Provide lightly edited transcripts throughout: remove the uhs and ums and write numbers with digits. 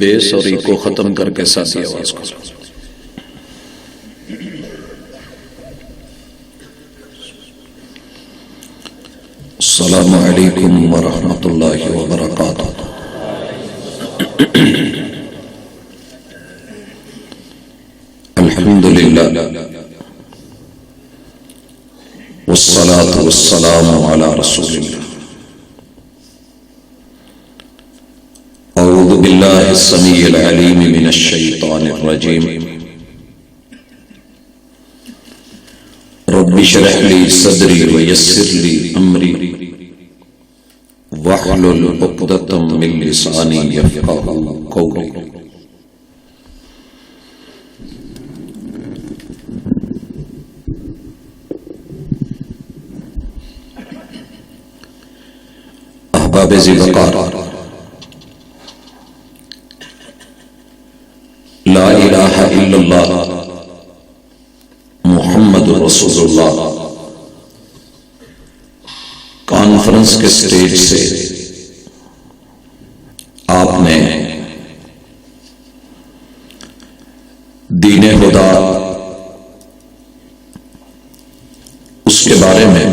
بیس اور ایکو ختم کر کے ساتھی آواز کو. السلام علیکم ورحمۃ اللہ وبرکاتہ. الحمد للہ والصلاة والسلام علی رسول اللہ. اعوذ باللہ السمیع العلیم من الشیطان الرجیم. رب اشرح لی صدری ویسر لی امری واحلل عقدۃ من لسانی یفقهوا قولی. احباب ذی وقار، لا الہ الا اللہ محمد رسول اللہ کانفرنس کے سٹیج سے آپ نے دین خدا اس کے بارے میں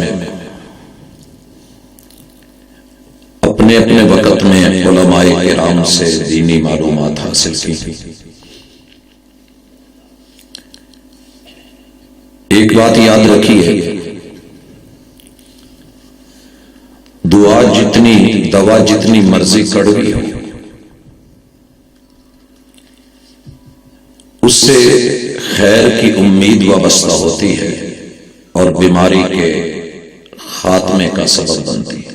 اپنے اپنے وقت میں علماء کرام سے دینی معلومات حاصل کی. ایک بات یاد رکھیے، دوا جتنی مرضی کڑوی ہو، اس سے خیر کی امید وابستہ ہوتی ہے اور بیماری کے خاتمے کا سبب بنتی ہے.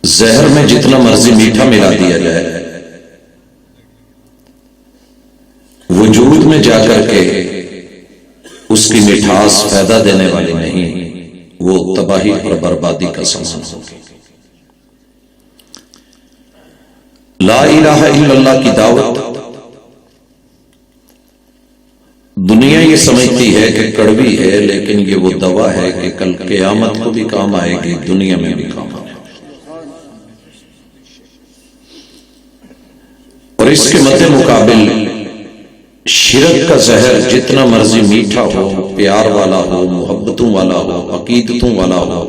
زہر میں جتنا مرضی میٹھا ملا دیا جائے، وجود میں جا کر کے اس کی مٹھاس فائدہ دینے والی نہیں، وہ تباہی اور بربادی کا سامان ہوگی. لا الہ الا اللہ کی دعوت دنیا یہ سمجھتی ہے کہ کڑوی ہے، لیکن یہ وہ دوا ہے کہ کل قیامت کو بھی کام آئے گی، دنیا میں بھی کام آئے گی. اور اس کے مد مقابل شرک کا زہر جتنا مرضی میٹھا ہو، پیار والا ہو، محبتوں والا ہو، عقیدتوں والا ہو،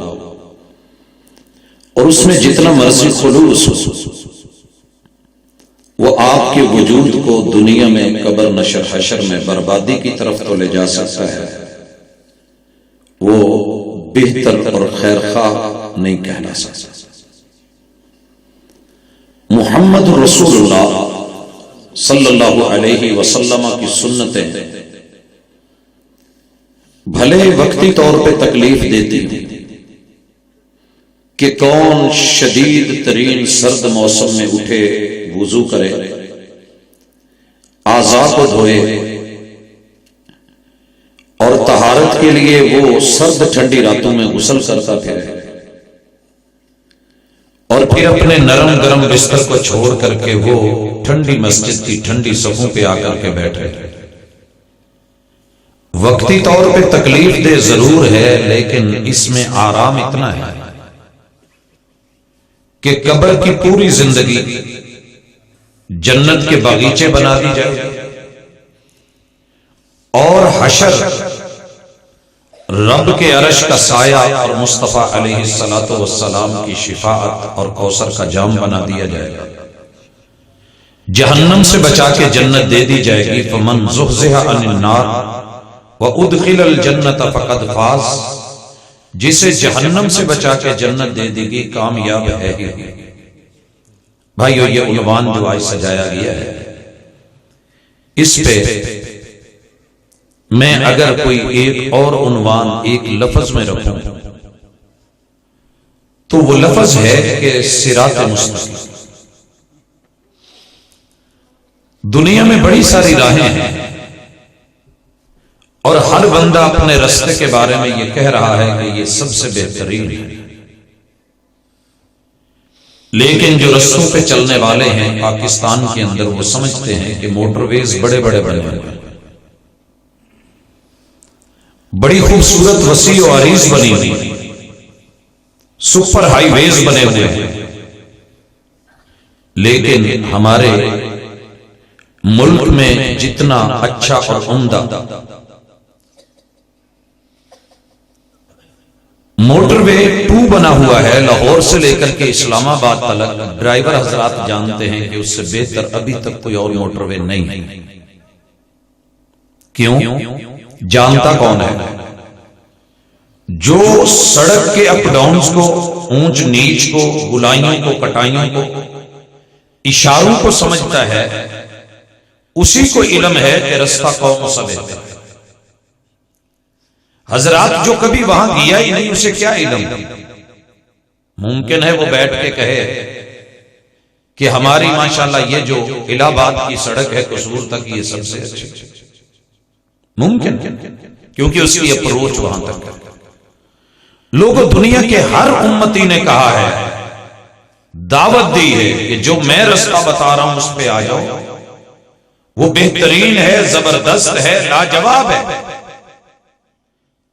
اور اس میں جتنا مرضی خلوص ہو، وہ آپ کے وجود کو دنیا میں قبر نشر حشر میں بربادی کی طرف تو لے جا سکتا ہے، وہ بہتر اور خیر خواہ نہیں کہلا سکتا. محمد رسول اللہ صلی اللہ علیہ وسلم کی سنتیں بھلے وقتی طور پہ تکلیف دیتی ہیں کہ کون شدید ترین سرد موسم میں اٹھے، وضو کرے، اعضاء کو دھوئے اور طہارت کے لیے وہ سرد ٹھنڈی راتوں میں غسل کرتا پھرے، اور پھر اپنے نرم گرم بستر کو چھوڑ کر کے وہ ٹھنڈی مسجد کی ٹھنڈی صفوں پہ آ کر کے بیٹھے. وقتی طور پہ تکلیف دہ ضرور ہے، لیکن اس میں آرام اتنا ہے کہ قبر کی پوری زندگی جنت کے باغیچے بنا دی جائے، اور حشر رب کے عرش کا سایہ اور مصطفیٰ علیہ السلام کی شفاعت اور کوثر کا جام بنا دیا جائے گا. جہنم سے بچا کے جنت دے دی جائے گی. فمن زحزح عن النار وادخل الجنت فقد فاز. جسے جہنم سے بچا کے جنت دے دی گی کامیاب ہے ہی. بھائیو، یہ عنوان جو آج سجایا گیا ہے، اس پہ میں اگر کوئی ایک اور عنوان ایک لفظ میں رکھوں تو وہ لفظ ہے کہ صراط مستقیم. دنیا میں بڑی ساری راہیں ہیں اور ہر بندہ اپنے راستے کے بارے میں یہ کہہ رہا ہے کہ یہ سب سے بہترین ہے، لیکن جو رستوں پہ چلنے والے ہیں پاکستان کے اندر، وہ سمجھتے ہیں کہ موٹر ویز بڑے بڑے بنے ہیں، بڑی خوبصورت وسیع و عریض بنی ہوئی، سپر ہائی ویز بنے ہوئے ہیں، لیکن ہمارے ملک میں جتنا اچھا اور عمدہ موٹر وے 2 بنا ہوا ہے لاہور سے لے کر کے اسلام آباد تک، ڈرائیور حضرات جانتے ہیں کہ اس سے بہتر ابھی تک کوئی اور موٹر وے نہیں ہے۔ کیوں؟ جانتا کون ہے؟ جو سڑک کے اپ ڈاؤنز کو، اونچ نیچ کو، گلائیوں کو، کٹائیوں کو، اشاروں کو سمجھتا ہے، اسی کو علم ہے کہ رستہ کون سا بہتر ہے۔ حضرات جو کبھی وہاں گیا ہی نہیں اسے کیا علم؟ ممکن ہے وہ بیٹھ کے کہے کہ ہماری ماشاءاللہ یہ جو الہ آباد کی سڑک ہے قصور تک یہ سب سے اچھی، ممکن، کیونکہ اس کی اپروچ وہاں تک ہے۔ لوگوں دنیا کے ہر امتی نے کہا ہے، دعوت دی ہے کہ جو میں رستہ بتا رہا ہوں اس پہ آ جاؤ، وہ بہترین ہے، زبردست ہے، لاجواب ہے۔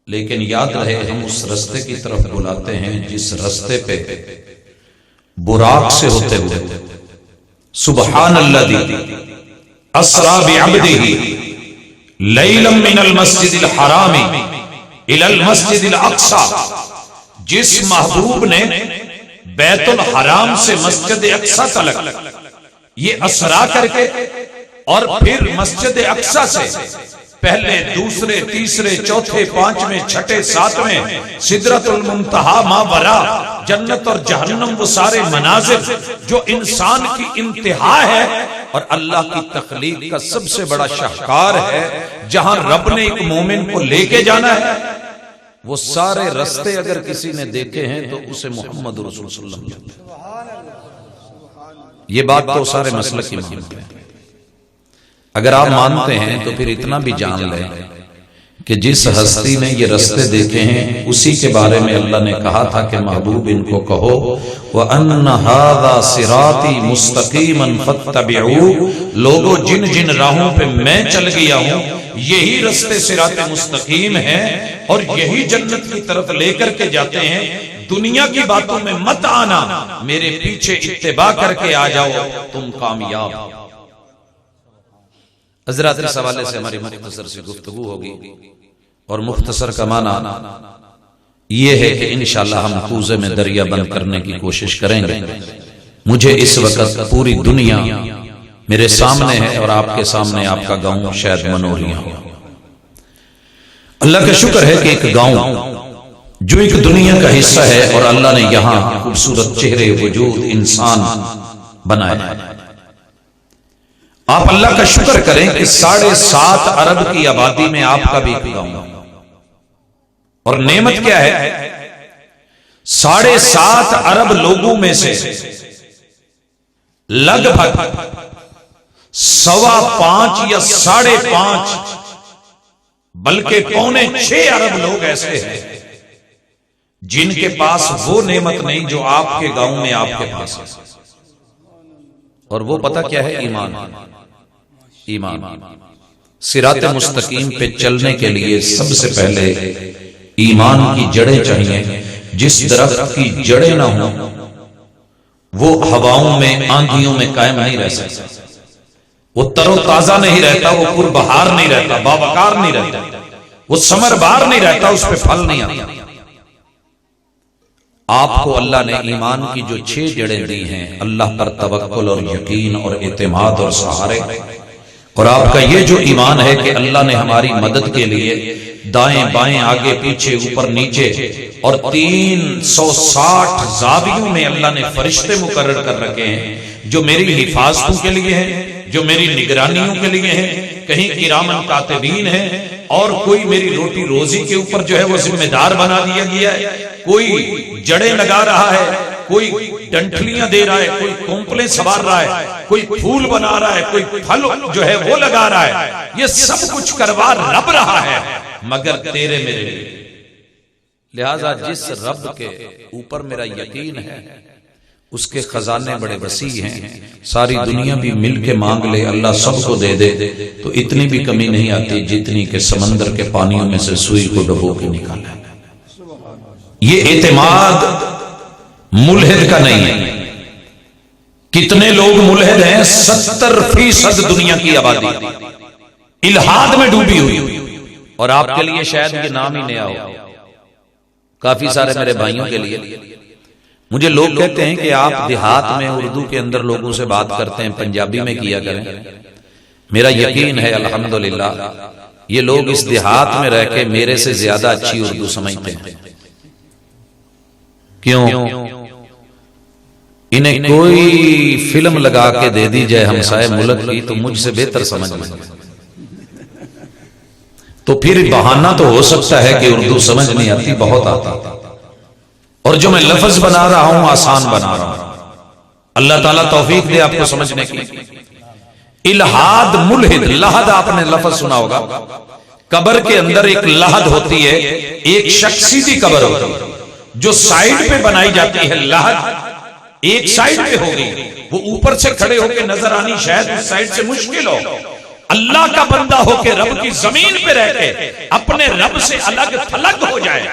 لیکن یاد رہے ہم اس رستے کی طرف بلاتے ہیں جس رستے پہ براق سے ہوتے ہوئے سبحان الذی اسری بعبدہ لیلا من المسجد الحرام الی المسجد الاقصی، جس محبوب نے بیت الحرام سے مسجد اقصی تلک یہ اسرا کر کے اور پھر مسجد اقصی سے پہلے، دوسرے، تیسرے، چوتھے، پانچویں، چھٹے، ساتویں، سدرۃ المنتہا، ماورا جنت اور جہنم، وہ سارے مناظر جو انسان کی انتہا ہے اور اللہ کی تخلیق کا سب سے بڑا شاہکار ہے، جہاں رب نے ایک مومن کو لے کے جانا ہے، وہ سارے رستے اگر کسی نے دیکھے ہیں تو اسے محمد رسول صلی اللہ علیہ وسلم۔ یہ بات تو سارے مسلک کی مانتے ہیں۔ اگر آپ مانتے ہیں تو پھر اتنا بھی جان لیں کہ جس ہستی نے یہ رستے دیکھے ہیں اسی کے بارے میں اللہ نے کہا تھا کہ محبوب ان کو کہو وَأَنَّ هَذَا صِرَاطِي مُسْتَقِيمًا فَاتَّبِعُوهُ، لوگوں جن جن راہوں پہ میں چل گیا ہوں یہی رستے صراط مستقیم ہیں اور یہی جنت کی طرف لے کر کے جاتے ہیں۔ دنیا کی باتوں میں مت آنا، میرے پیچھے اتباع کر کے آ جاؤ، تم کامیاب۔ حضرات اس حوالے سے ہماری مختصر سی گفتگو ہوگی، اور مختصر کا معنی یہ ہے کہ انشاءاللہ ہم کوزے میں دریا بند کرنے کی کوشش کریں گے۔ مجھے اس وقت پوری دنیا میرے سامنے ہے اور آپ کے سامنے آپ کا گاؤں شاید منوریاں ہو۔ اللہ کا شکر ہے کہ ایک گاؤں جو ایک دنیا کا حصہ ہے اور اللہ نے یہاں خوبصورت چہرے وجود انسان بنایا ہے۔ آپ اللہ کا شکر کریں کہ 7.5 ارب کی آبادی میں آپ کا بھی ایک گاؤں، اور نعمت کیا ہے 7.5 ارب لوگوں میں سے لگ بھگ 5.25 یا 5.5 بلکہ 5.25 ارب لوگ ایسے ہیں جن کے پاس وہ نعمت نہیں جو آپ کے گاؤں میں آپ کے پاس ہے، اور وہ پتہ کیا ہے؟ ایمان۔ ایمان صراط مستقیم پہ چلنے کے لیے سب سے پہلے ایمان کی جڑیں چاہیے۔ جس درخت کی جڑیں نہ ہوں وہ ہواؤں میں، آندھیوں میں قائم نہیں رہ سکتا، وہ تر و تازہ نہیں رہتا، وہ پربہار نہیں رہتا، باوقار نہیں رہتا، وہ ثمر بار نہیں رہتا، اس پہ پھل نہیں آتا۔ آپ کو اللہ نے ایمان کی جو 6 جڑیں دی ہیں، اللہ پر توکل اور یقین اور اعتماد اور سہارے، اور آپ کا یہ جو ایمان ہے کہ اللہ نے ہماری مدد کے لیے دائیں بائیں آگے پیچھے اوپر نیچے اور 360 زاویوں میں اللہ نے فرشتے مقرر کر رکھے ہیں جو میری حفاظتوں کے لیے ہیں، جو میری نگرانیوں کے لیے ہیں، کہیں کرامن کاتبین ہیں، اور کوئی میری روٹی روزی کے اوپر جو ہے وہ ذمہ دار بنا دیا گیا ہے، کوئی جڑیں لگا رہا ہے، کوئی ڈنٹلیاں دے رہا ہے، کوئی کونپلیں سوار رہا ہے، کوئی پھول بنا رہا ہے، کوئی پھل جو ہے وہ لگا رہا ہے، یہ سب کچھ کروا رب رہا ہے مگر تیرے میرے لیے۔ لہذا جس رب کے اوپر میرا یقین ہے اس کے خزانے بڑے وسیع ہیں، ساری دنیا بھی مل کے مانگ لے اللہ سب کو دے دے تو اتنی بھی کمی نہیں آتی جتنی کہ سمندر کے پانیوں میں سے سوئی کو ڈبو کے نکالا۔ یہ اعتماد ملحد کا نہیں ہے، کتنے لوگ ملحد ہیں؟ 70% دنیا کی آبادی الحاد میں ڈوبی ہوئی، اور آپ کے لیے شاید یہ نام ہی نیا ہو، کافی سارے میرے بھائیوں کے لیے۔ مجھے لوگ کہتے ہیں کہ آپ دیہات میں اردو کے اندر لوگوں سے بات کرتے ہیں، پنجابی میں کیا کریں۔ میرا یقین ہے الحمدللہ یہ لوگ اس دیہات میں رہ کے میرے سے زیادہ اچھی اردو سمجھتے ہیں۔ کیوں؟ انہیں کوئی فلم لگا کے دے دی جائے ہمسائے ملک کی تو مجھ سے بہتر سمجھ لیں گے۔ تو پھر بہانہ تو ہو سکتا ہے کہ اردو سمجھ نہیں آتی، بہت آتی، اور جو میں لفظ بنا رہا ہوں آسان بنا رہا ہوں۔ اللہ تعالیٰ توفیق دے آپ کو سمجھنے کی۔ الحاد ملحد، لحد آپ نے لفظ سنا ہوگا، قبر کے اندر ایک لحد ہوتی ہے، ایک شخصی کی قبر ہوتی ہے جو سائیڈ پہ بنائی جاتی ہے۔ لحد ایک سائیڈ پہ ہوگی، وہ اوپر سے کھڑے ہو کے نظر آنی شاید اس سائیڈ سے مشکل ہو۔ اللہ کا بندہ ہو کے رب کی زمین پہ رہ کے اپنے رب سے الگ تھلگ ہو جائے،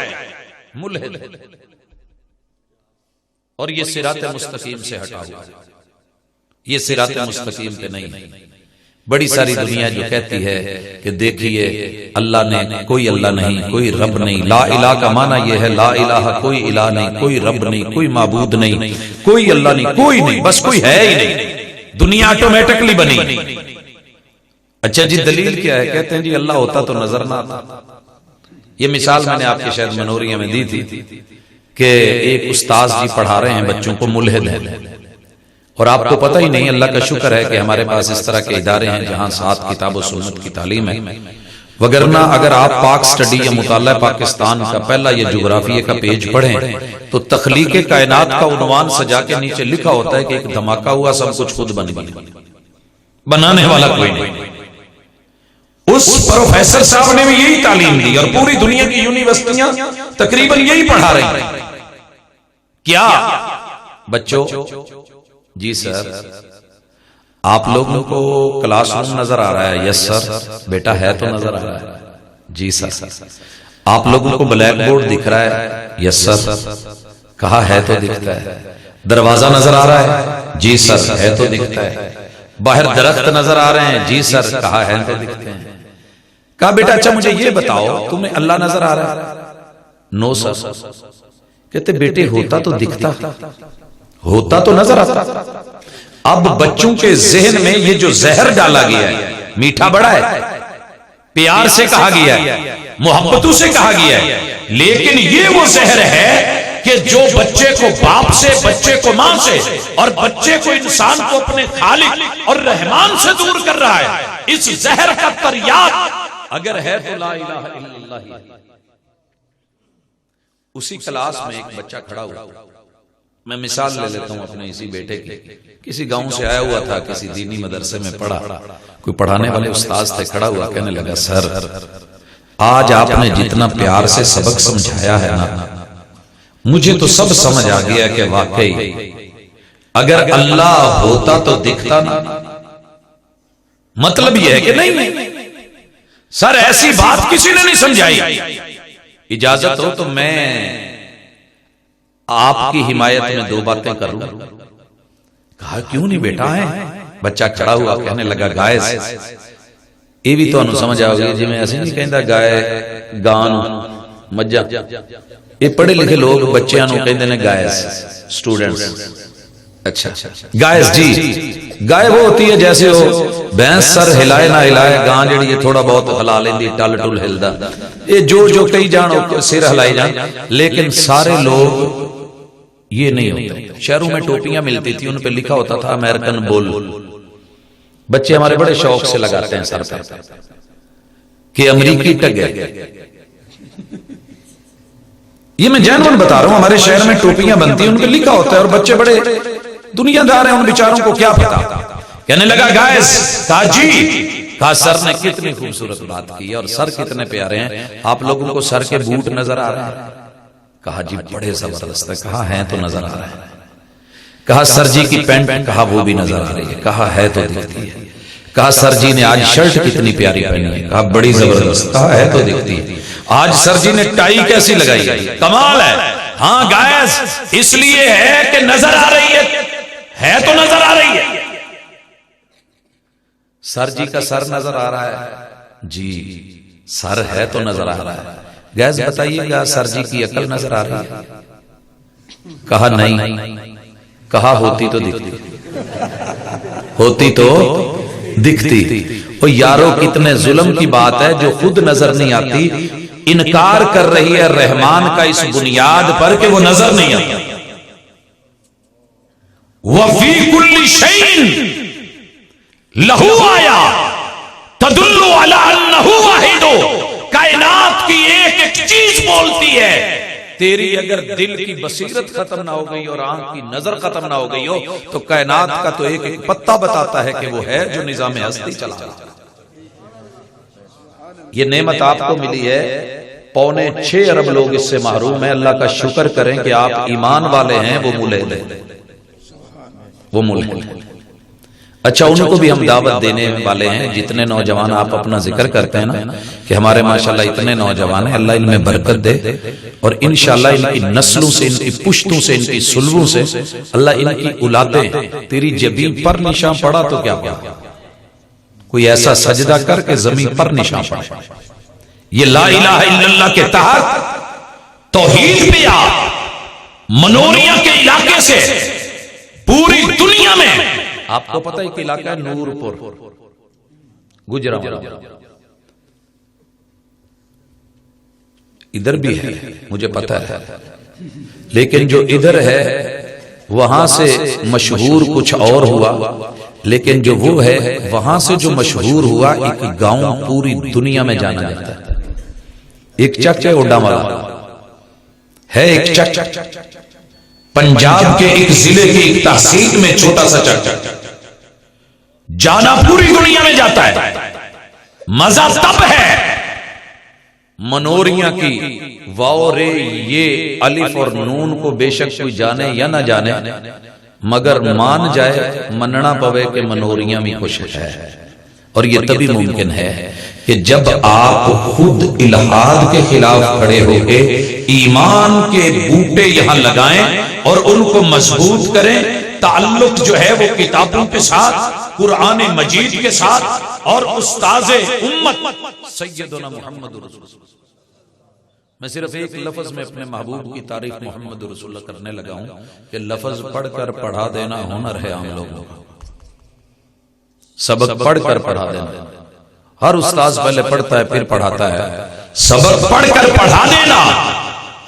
ملحد۔ اور یہ صراط مستقیم سے ہٹا ہوا، یہ صراط مستقیم پہ نہیں۔ بڑی ساری دنیا جو کہتی ہے کہ دیکھیے اللہ نے، کوئی اللہ نہیں، کوئی رب نہیں۔ لا الہ کا معنی یہ ہے لا الہ، کوئی الہ نہیں، کوئی رب نہیں، کوئی معبود نہیں، کوئی اللہ نہیں، کوئی نہیں، بس کوئی ہے ہی نہیں، دنیا آٹومیٹکلی بنی۔ اچھا جی دلیل کیا ہے؟ کہتے ہیں جی اللہ ہوتا تو نظر نہ آتا۔ یہ مثال میں نے آپ کے شاید منوریہ میں دی تھی کہ ایک استاذ جی پڑھا رہے ہیں بچوں کو، ملحد ہیں، اور آپ کو پتہ ہی نہیں۔ اللہ کا شکر ہے کہ ہمارے پاس اس طرح کے ادارے ہیں جہاں 7 کتاب و سنت کی تعلیم ہے، وگرنہ اگر آپ پاک سٹڈی یا مطالعہ پاکستان کا پہلا یہ جغرافیے کا پیج پڑھیں تو تخلیق کائنات کا عنوان سجا کے نیچے لکھا ہوتا ہے کہ ایک دھماکہ ہوا، سب کچھ خود بن گیا، بنانے والا کوئی نہیں۔ اس پروفیسر صاحب نے بھی یہی تعلیم دی، اور پوری دنیا کی یونیورسٹیاں تقریباً یہی پڑھا رہی ہیں۔ کیا بچوں؟ جی سر آپ لوگوں کو کلاس روم نظر آ رہا ہے؟ یس سر بیٹا ہے تو نظر آ رہا ہے۔ جی سر آپ لوگوں کو بلیک بورڈ دکھ رہا ہے؟ یس سر کہا ہے تو دکھتا ہے۔ دروازہ نظر آ رہا ہے؟ جی سر ہے تو دکھتا ہے۔ باہر درخت نظر آ رہے ہیں؟ جی سر کہا ہے تو دکھتے ہیں۔ کہا بیٹا اچھا مجھے یہ بتاؤ تمہیں اللہ نظر آ رہا ہے؟ نو سر۔ کہتے بیٹے ہوتا تو دکھتا، ہوتا تو نظر آتا۔ اب بچوں کے ذہن میں یہ جو زہر ڈالا گیا ہے، میٹھا بڑا ہے، پیار سے کہا گیا ہے، محبتوں سے کہا گیا ہے، لیکن یہ وہ زہر ہے کہ جو بچے کو باپ سے، بچے کو ماں سے، اور بچے کو انسان کو اپنے خالق اور رحمان سے دور کر رہا ہے۔ اس زہر کا تریاق اگر ہے تو لا الہ الا اللہ۔ اسی کلاس میں ایک بچہ کھڑا ہوا، میں مثال لے لیتا ہوں اپنے اسی بیٹے کی، کسی گاؤں سے آیا ہوا تھا، کسی دینی مدرسے میں پڑھا، کوئی پڑھانے والے استاذ تھے، کھڑا ہوا کہنے لگا سر آج آپ نے جتنا پیار سے سبق سمجھایا ہے نا، مجھے تو سب سمجھ آ گیا کہ واقعی اگر اللہ ہوتا تو دکھتا نا۔ مطلب یہ ہے کہ نہیں سر ایسی بات کسی نے نہیں سمجھائی، اجازت ہو تو میں آپ کی حمایت میں 2 باتیں کروں۔ کہا کیوں نہیں بیٹا ہے؟ بچہ کھڑا ہوا کہنے لگا گائز یہ بھی تو انہوں سمجھ آؤ گے جی میں ایسے نہیں کہندہ گائے گان مجھا، یہ پڑھے لکھے لوگ بچے انہوں کہندے نے گائز سٹوڈنٹس۔ اچھا گائز جی گائے وہ ہوتی ہے جیسے ہو بینس سر ہلائے نہ ہلائے، گان جڑی یہ تھوڑا بہت ہلا لیندی ٹل ٹل ہلدا، یہ جو کئی جانو سر ہلائی جان، لیکن سارے لوگ یہ نہیں ہوتے۔ شہروں میں ٹوپیاں ملتی تھی، ان پہ لکھا ہوتا تھا امریکن بول، بچے ہمارے بڑے شوق سے لگاتے ہیں سر پہ کہ امریکی ٹگے۔ یہ میں جینون بتا رہا ہوں، ہمارے شہر میں ٹوپیاں بنتی ہیں، ان پہ لکھا ہوتا ہے، اور بچے بڑے دنیا دار ہیں، ان بیچاروں کو کیا پتا۔ کہنے لگا گائز، کہا جی، کہا سر نے کتنی خوبصورت بات کی اور سر کتنے پیارے ہیں، آپ لوگوں کو سر کے بوٹ نظر آ رہے ہیں؟ کہا جی بڑے زبردست ہے۔ کہا ہیں تو نظر آ رہے ہیں۔ کہا سر جی کی پینٹ، کہا وہ بھی نظر آ رہی ہے۔ کہا ہے تو دکھتی ہے۔ کہا سر جی نے آج شرٹ کتنی پیاری پہنی ہے؟ کہا بڑی زبردست۔ کہا ہے تو دکھتی ہے۔ آج سر جی نے ٹائی کیسی لگائی؟ کمال ہے۔ ہاں گائز اس لیے ہے کہ نظر آ رہی ہے۔ ہے تو نظر آ رہی ہے. سر جی کا سر نظر آ رہا ہے؟ جی سر ہے تو نظر آ رہا ہے. گیس بتائیے گا سر جی کی عقل نظر آ رہی ہے؟ کہا نہیں. کہا ہوتی تو دکھتی، ہوتی تو دکھتی. اور یارو کتنے ظلم کی بات ہے جو خود نظر نہیں آتی، انکار کر رہی ہے رحمان کا اس بنیاد پر کہ وہ نظر نہیں آتا. وَفِي كُلِّ شَيْءٍ لَهُ آیا تَدُلُّ عَلَىٰ أَنَّهُ وَاحِدٌ. کائنات کی ایک ایک چیز بولتی ہے. تیری اگر دل کی بصیرت ختم نہ ہو گئی اور آنکھ کی نظر ختم نہ ہو گئی ہو تو کائنات کا تو ایک ایک پتا بتاتا ہے کہ وہ ہے جو نظام ہستی چلا رہا ہے. یہ نعمت آپ کو ملی ہے. 6.25 ارب لوگ اس سے محروم ہیں. اللہ کا شکر کریں کہ آپ ایمان والے ہیں. وہ ملحد ہیں، وہ ملحد ہیں. اچھا ان کو بھی ہم دعوت دینے والے ہیں. جتنے نوجوان آپ اپنا ذکر کرتے ہیں نا کہ ہمارے ماشاءاللہ اتنے نوجوان ہیں، اللہ ان میں برکت دے اور انشاءاللہ ان کی نسلوں سے، ان کی پشتوں سے، ان کی سلبوں سے اللہ ان کی اولادیں تیری جبین پر نشان پڑا تو کیا پڑا، کوئی ایسا سجدہ کر کے زمین پر نشان پڑا. یہ لا الہ الا اللہ کے تحت توحید پہ آپ منوریا کے علاقے سے پوری دنیا میں، آپ کو پتہ ہے کہ علاقہ ہے نور پور گجرات، ادھر بھی ہے مجھے پتہ ہے، لیکن جو ادھر ہے وہاں سے مشہور کچھ اور ہوا، لیکن جو وہ ہے وہاں سے جو مشہور ہوا ایک گاؤں پوری دنیا میں جانا جاتا ہے. ایک چک ہے اوڈا والا ہے، ایک چک پنجاب کے ایک ضلع کی ایک تحصیل میں چھوٹا سا چک، جانا پوری دنیا میں جاتا ہے. مزہ تب ہے منوریا کی واو رے یہ الف اور نون کو بے شک کوئی جانے یا نہ جانے مگر مان جائے مننا پوے کہ منوریا میں خوش ہے. اور یہ تبھی ممکن ہے کہ جب آپ خود الہاد کے خلاف کھڑے ہو کے ایمان کے بوٹے یہاں لگائیں اور ان کو مضبوط کریں. تعلق جو ہے وہ کتابوں کے ساتھ، قرآن مجید کے ساتھ اور استاذ امت سیدنا محمد رسول اللہ. میں صرف ایک لفظ میں اپنے محبوب کی تعریف محمد رسول اللہ کرنے لگا ہوں کہ لفظ پڑھ کر پڑھا دینا ہنر ہے عام لوگوں کا. سبق پڑھ کر پڑھا دینا، ہر استاذ پہلے پڑھتا ہے پھر پڑھاتا ہے. سبق پڑھ کر پڑھا دینا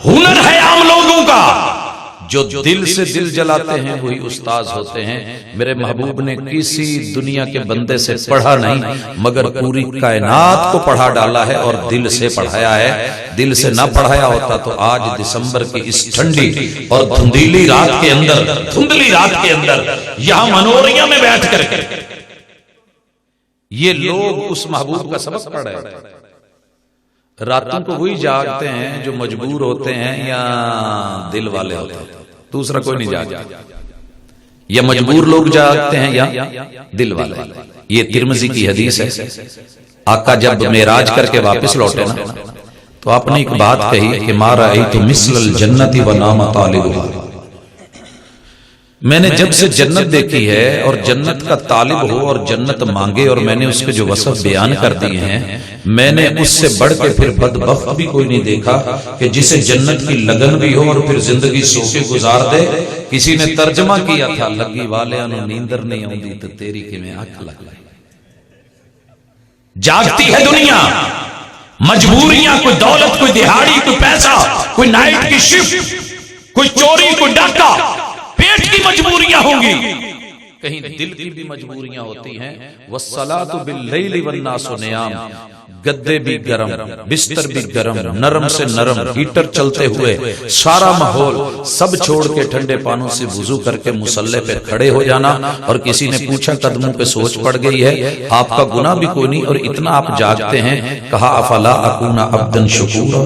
ہنر ہے عام لوگوں کا. جو دل سے دل جلاتے ہیں وہی استاذ ہوتے ہیں. میرے محبوب نے کسی دنیا کے بندے سے پڑھا نہیں مگر پوری کائنات کو پڑھا ڈالا ہے اور دل سے پڑھایا ہے. دل سے نہ پڑھایا ہوتا تو آج دسمبر کی اس ٹھنڈی اور دھندلی رات کے اندر یہاں منوریا میں بیٹھ کر یہ لوگ اس محبوب کا سبق پڑھ رہے ہیں. راتوں کو وہی جاگتے ہیں جو مجبور ہوتے ہیں یا دل والے ہوتے ہیں، دوسرا کوئی نہیں جاگتا. یا مجبور لوگ جاگتے ہیں یا دل والے. یہ ترمذی کی حدیث ہے. آقا جب معراج کر کے واپس لوٹے نا تو آپ نے ایک بات کہی کہ ما رأیت مثل الجنت ونام طالبها. میں نے جب سے جنت دیکھی ہے اور جنت کا طالب ہو اور جنت مانگے اور میں نے اس کے جو وصف بیان کر دیے ہیں، میں نے اس سے بڑھ کے پھر بدبخت بھی کوئی نہیں دیکھا کہ جسے جنت کی لگن بھی ہو اور پھر زندگی سو کے گزار دے. کسی نے ترجمہ کیا تھا لگی والے انہوں نیندر نہیں آؤندی تو تیری کہ میں آنکھ لگ لائے. جاگتی ہے دنیا، مجبوریاں، کوئی دولت، کوئی دہاڑی، کوئی پیسہ، کوئی نائٹ کی شفٹ، کوئی چوری، کوئی ڈاکہ، پیٹ کی مجبوریاں ہوں گی، کہیں دل کی بھی مجبوریاں ہوتی ہیں. وَالصَّلَاةُ بِاللَّيْلِ وَالنَّاسُ نِيَامٌ. گدے بھی گرم، بستر بھی گرم، نرم سے نرم، ہیٹر چلتے ہوئے سارا ماحول سب چھوڑ کے ٹھنڈے پانوں سے وضو کر کے مصلے پہ کھڑے ہو جانا. اور کسی نے پوچھا قدموں پہ سوچ پڑ گئی ہے، آپ کا گناہ بھی کوئی نہیں اور اتنا آپ جاگتے ہیں. کہا افلا اکون عبدا شکورا.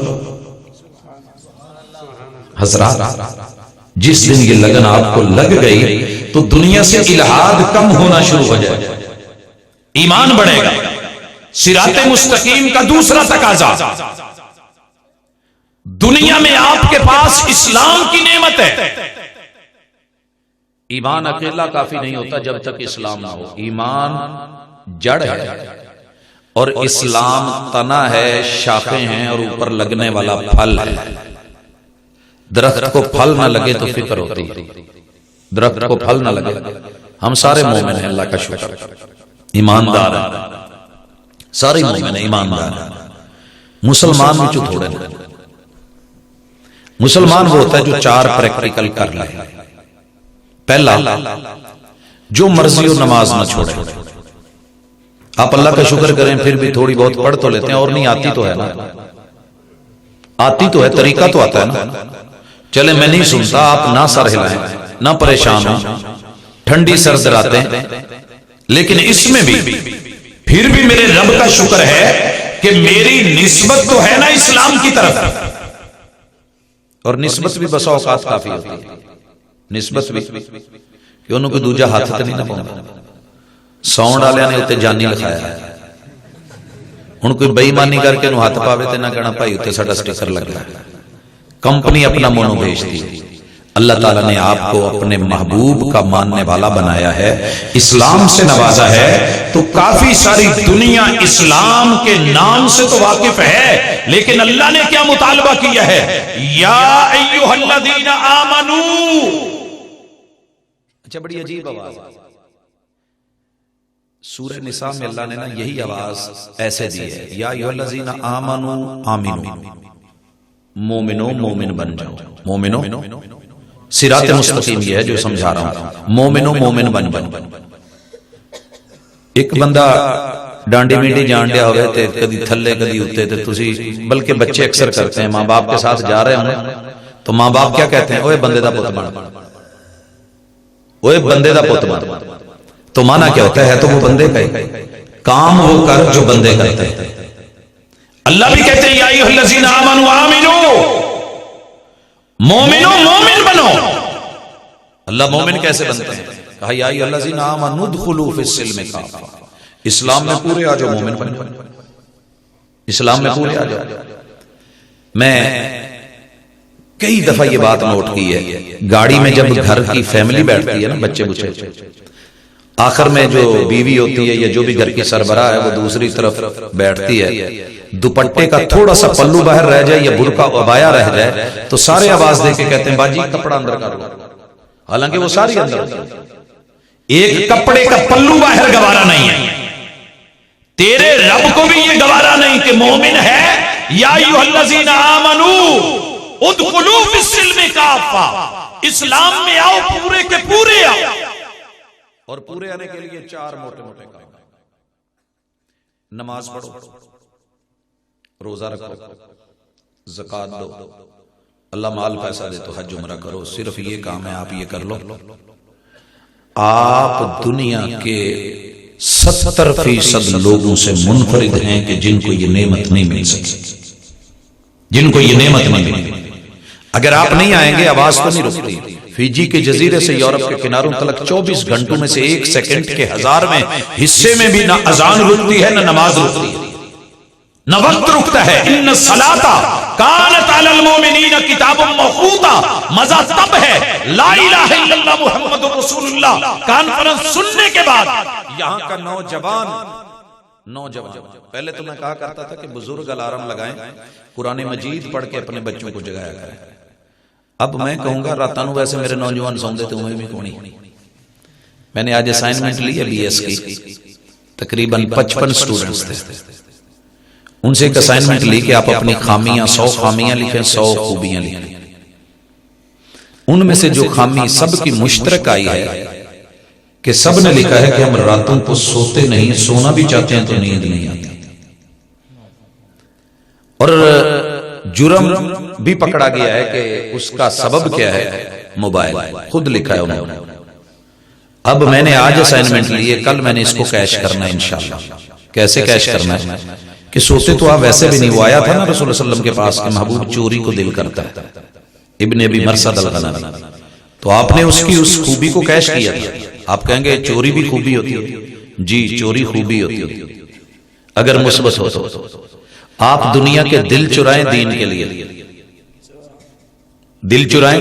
حضرات جس دن یہ لگن آپ کو لگ گئی تو دنیا سے الہاد کم ہونا شروع ہو جائے، ایمان بڑھے گا. صراط مستقیم کا دوسرا تقاضا، دنیا میں آپ کے پاس اسلام کی نعمت ہے، ایمان اکیلا کافی نہیں ہوتا جب تک اسلام نہ ہو. ایمان جڑ ہے اور اسلام تنا ہے، شاخیں ہیں اور اوپر لگنے والا پھل ہے. درخت کو پھل نہ لگے تو فکر ہوتی ہے، درخت کو پھل نہ لگے. ہم سارے مومن ہیں، اللہ کا شکر، ایماندار ہیں، سارے مومن ہیں، ایماندار ہیں. مسلمان بھی تھوڑے ہیں. مسلمان وہ ہوتا ہے جو 4 پریکٹیکل کر لے. پہلا، جو مرضی ہو نماز نہ چھوڑے. آپ اللہ کا شکر کریں پھر بھی تھوڑی بہت پڑھ تو لیتے ہیں، اور نہیں آتی تو ہے نا، آتی تو ہے، طریقہ تو آتا ہے نا. چلے میں نہیں سنتا، آپ نہ سر ہلائیں، نہ پریشان ہوں، ٹھنڈی سرد راتیں، لیکن اس میں بھی پھر بھی میرے رب کا شکر ہے کہ میری نسبت تو ہے نا اسلام کی طرف. اور نسبت بھی بسا اوقات کافی ہوتی ہے، نسبت بھی کہ انہوں کو دوجا ہاتھ تے نہیں نہ پاؤں. ساؤنڈ والے نے اتنے جانی لکھایا ہے، ہن کوئی بے ایمانی کر کے ہاتھ پاوے تے نہ کہنا بھائی اتنے ساڈا سٹیکر لگ رہا ہے. کمپنی اپنا مونو بھیجتی. اللہ تعالیٰ نے آپ کو اپنے محبوب کا ماننے والا بنایا ہے، اسلام سے نوازا ہے، تو کافی ساری دنیا اسلام کے نام سے تو واقف ہے، لیکن اللہ نے کیا مطالبہ کیا ہے؟ یا ایھا الذین آمنو. اچھا، بڑی عجیب آواز ہے. سورہ نساء میں اللہ نے نا یہی آواز ایسے دی ہے، یا ایھا الذین آمنو آمنو. مومنو مومن بن جاؤ. مومنو صراط مستقیم یہ ہے جو سمجھا رہا ہوں. مومنو مومن بن جاؤ. ایک بندہ ڈانڈی مینڈی جان دیا ہوئے تے کدی تھلے کدی اتے تے تسی، بلکہ بچے اکثر کرتے ہیں، ماں باپ کے ساتھ جا رہے ہوں تو ماں باپ کیا کہتے ہیں؟ اوے بندے دا پوت بن، اوے بندے دا پوت بن. تو مانا کیا ہوتا ہے؟ تو وہ بندے کا کام وہ کر جو بندے کرتے ہیں. اللہ بھی کہتے ہیں یا ایھا الذین آمنو آمنو، مومنو مومن بنو. اللہ مومن کیسے بنتے ہیں؟ کہا یا ایھا الذین آمنوا ادخلوا فی السلم کافہ. اسلام میں پورے آ جاؤ، مومن بن جاؤ، اسلام میں پورے آ جاؤ. میں کئی دفعہ یہ بات نوٹ کی ہے، گاڑی میں جب گھر کی فیملی بیٹھتی ہے نا، بچے بچے، آخر میں جو بیوی ہوتی ہے یا جو بھی گھر کی سربراہ ہے وہ دوسری طرف بیٹھتی ہے، دوپٹے کا تھوڑا سا پلو باہر رہ جائے یا برقع عبایا رہ جائے تو سارے آواز دے کے کہتے ہیں باجی کپڑا اندر کر لو، حالانکہ وہ ساری اندر ہوتی ہے. ایک کپڑے کا پلو باہر گوارا نہیں ہے. تیرے رب کو بھی یہ گوارا نہیں کہ مومن ہے یا ایھا الذین آمنوا ادخلوا فی السلم کافہ، اسلام میں آؤ، پورے کے پورے آؤ. اور پورے آنے کے لیے 4 موٹے موٹے کام. نماز پڑھو، روزہ رکھو، زکوٰۃ دو، اللہ مال پیسہ دے تو حج عمرہ کرو. صرف یہ کام ہے، آپ یہ کر لو. آپ دنیا کے 70% لوگوں سے منفرد ہیں کہ جن کو یہ نعمت نہیں مل سکتی، جن کو یہ نعمت نہیں ملی. اگر آپ نہیں آئیں گے آواز تو نہیں رکتی. فیجی کے جزیرے سے یورپ کے کناروں تلک 24 گھنٹوں میں سے 1 سیکنڈ کے 1000 میں حصے میں بھی نہ اذان رکتی ہے نہ نماز رکتی ہے، نہ وقت رکتا ہے. ان الصلاۃ کانت علی المؤمنین کتابا موقوتا. مزہ تب ہے لا الہ الا اللہ محمد رسول اللہ کانفرنس سننے کے بعد یہاں کا نوجوان، پہلے تو میں کہا کرتا تھا کہ بزرگ الارم لگائیں، قرآن مجید پڑھ کے اپنے بچوں کو جگایا کریں. اب میں کہوں گا راتاں نو ویسے میرے نوجوان سوندے تو میں بھی کونی. میں نے آج اسائنمنٹ لی ہے BS کی، تقریباً 55 سٹوڈنٹس تھے. ان سے ایک اسائنمنٹ لی کہ آپ اپنی خامیاں 100 خامیاں لکھیں، 100 خوبیاں لکھیں. ان میں سے جو خامی سب کی مشترک آئی ہے کہ سب نے لکھا ہے کہ ہم راتوں کو سوتے نہیں، سونا بھی چاہتے ہیں تو نیند نہیں آتی. اور جرم بھی پکڑا گیا ہے کہ اس کا سبب کیا ہے؟ موبائل. خود لکھا ہے انہوں نے. اب میں نے آج اسائنمنٹ لی ہے، کل میں نے اس کو کیش کرنا ہے انشاءاللہ. کیسے کیش کرنا ہے؟ کہ سوتے تو آپ ویسے بھی نہیں. وہ آیا تھا نا رسول اللہ صلی اللہ علیہ وسلم کے پاس کہ محبوب چوری کو دل کرتا ہے، ابن ابی مرثد الغنوی. تو آپ نے اس کی اس خوبی کو کیش کیا تھا. آپ کہیں گے چوری بھی خوبی ہوتی ہے؟ جی چوری خوبی ہوتی ہے اگر مثبت ہو تو. آپ دنیا کے دل چرائیں دین کے لیے، دل چرائیں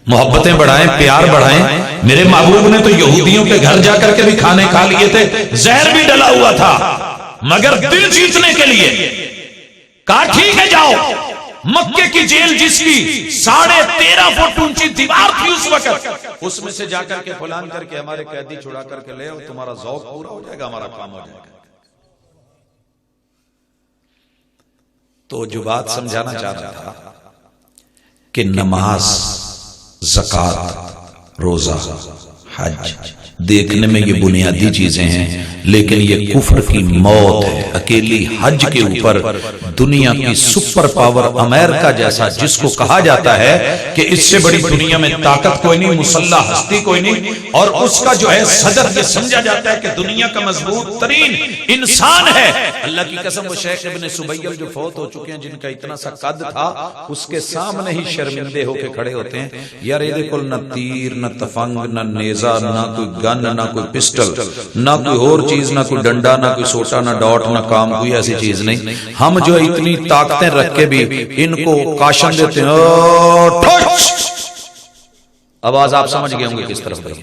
محبتیں بڑھائیں، پیار بڑھائیں۔ میرے محبوب نے تو یہودیوں کے گھر جا کر کے بھی کھانے کھا لیے تھے، زہر بھی ڈلا ہوا تھا، مگر دل جیتنے کے لیے کہا ٹھیک ہے جاؤ۔ مکے کی جیل جس کی 13.5 فٹ اونچی دیوار تھی اس وقت، اس میں سے جا کر کے پلان کر کے ہمارے قیدی چھڑا کر کے لے آؤ، تمہارا ذوق پورا ہو جائے گا، ہمارا کام ہو جائے گا۔ تو جو بات سمجھانا چاہ رہا تھا کہ نماز، زکوٰۃ، روزہ، حج دیکھنے میں یہ بنیادی چیزیں ہیں، لیکن یہ کفر کی موت ہے۔ اکیلی حج کے اوپر دنیا کی سپر پاور امریکہ جیسا، جس کو کہا جاتا ہے کہ اس سے بڑی دنیا میں طاقت کوئی نہیں، مسلح ہستی کوئی نہیں، اور اس کا جو ہے صدر یہ سمجھا جاتا ہے کہ دنیا کا مضبوط ترین انسان ہے۔ اللہ کی قسم، وہ شیخ ابن سبیل جو فوت ہو چکے ہیں، جن کا اتنا سا قد تھا، اس کے سامنے ہی شرمندے ہو کے کھڑے ہوتے ہیں، یار یہ دیکھو، نہ تیر، نہ تفنگ، نہ نیزہ، نہ کوئی گن، نہ کوئی پسٹل، نہ کوئی اور چیز، نہ کوئی ڈنڈا، نہ کوئی سوٹا، نہ ڈاٹ، نہ کام، کوئی ایسی چیز نہیں۔ ہم جو اتنی طاقتیں رکھ کے بھی ان کو کاشن دیتے ہیں، آواز آپ سمجھ گئے ہوں گے کس طرف گئی،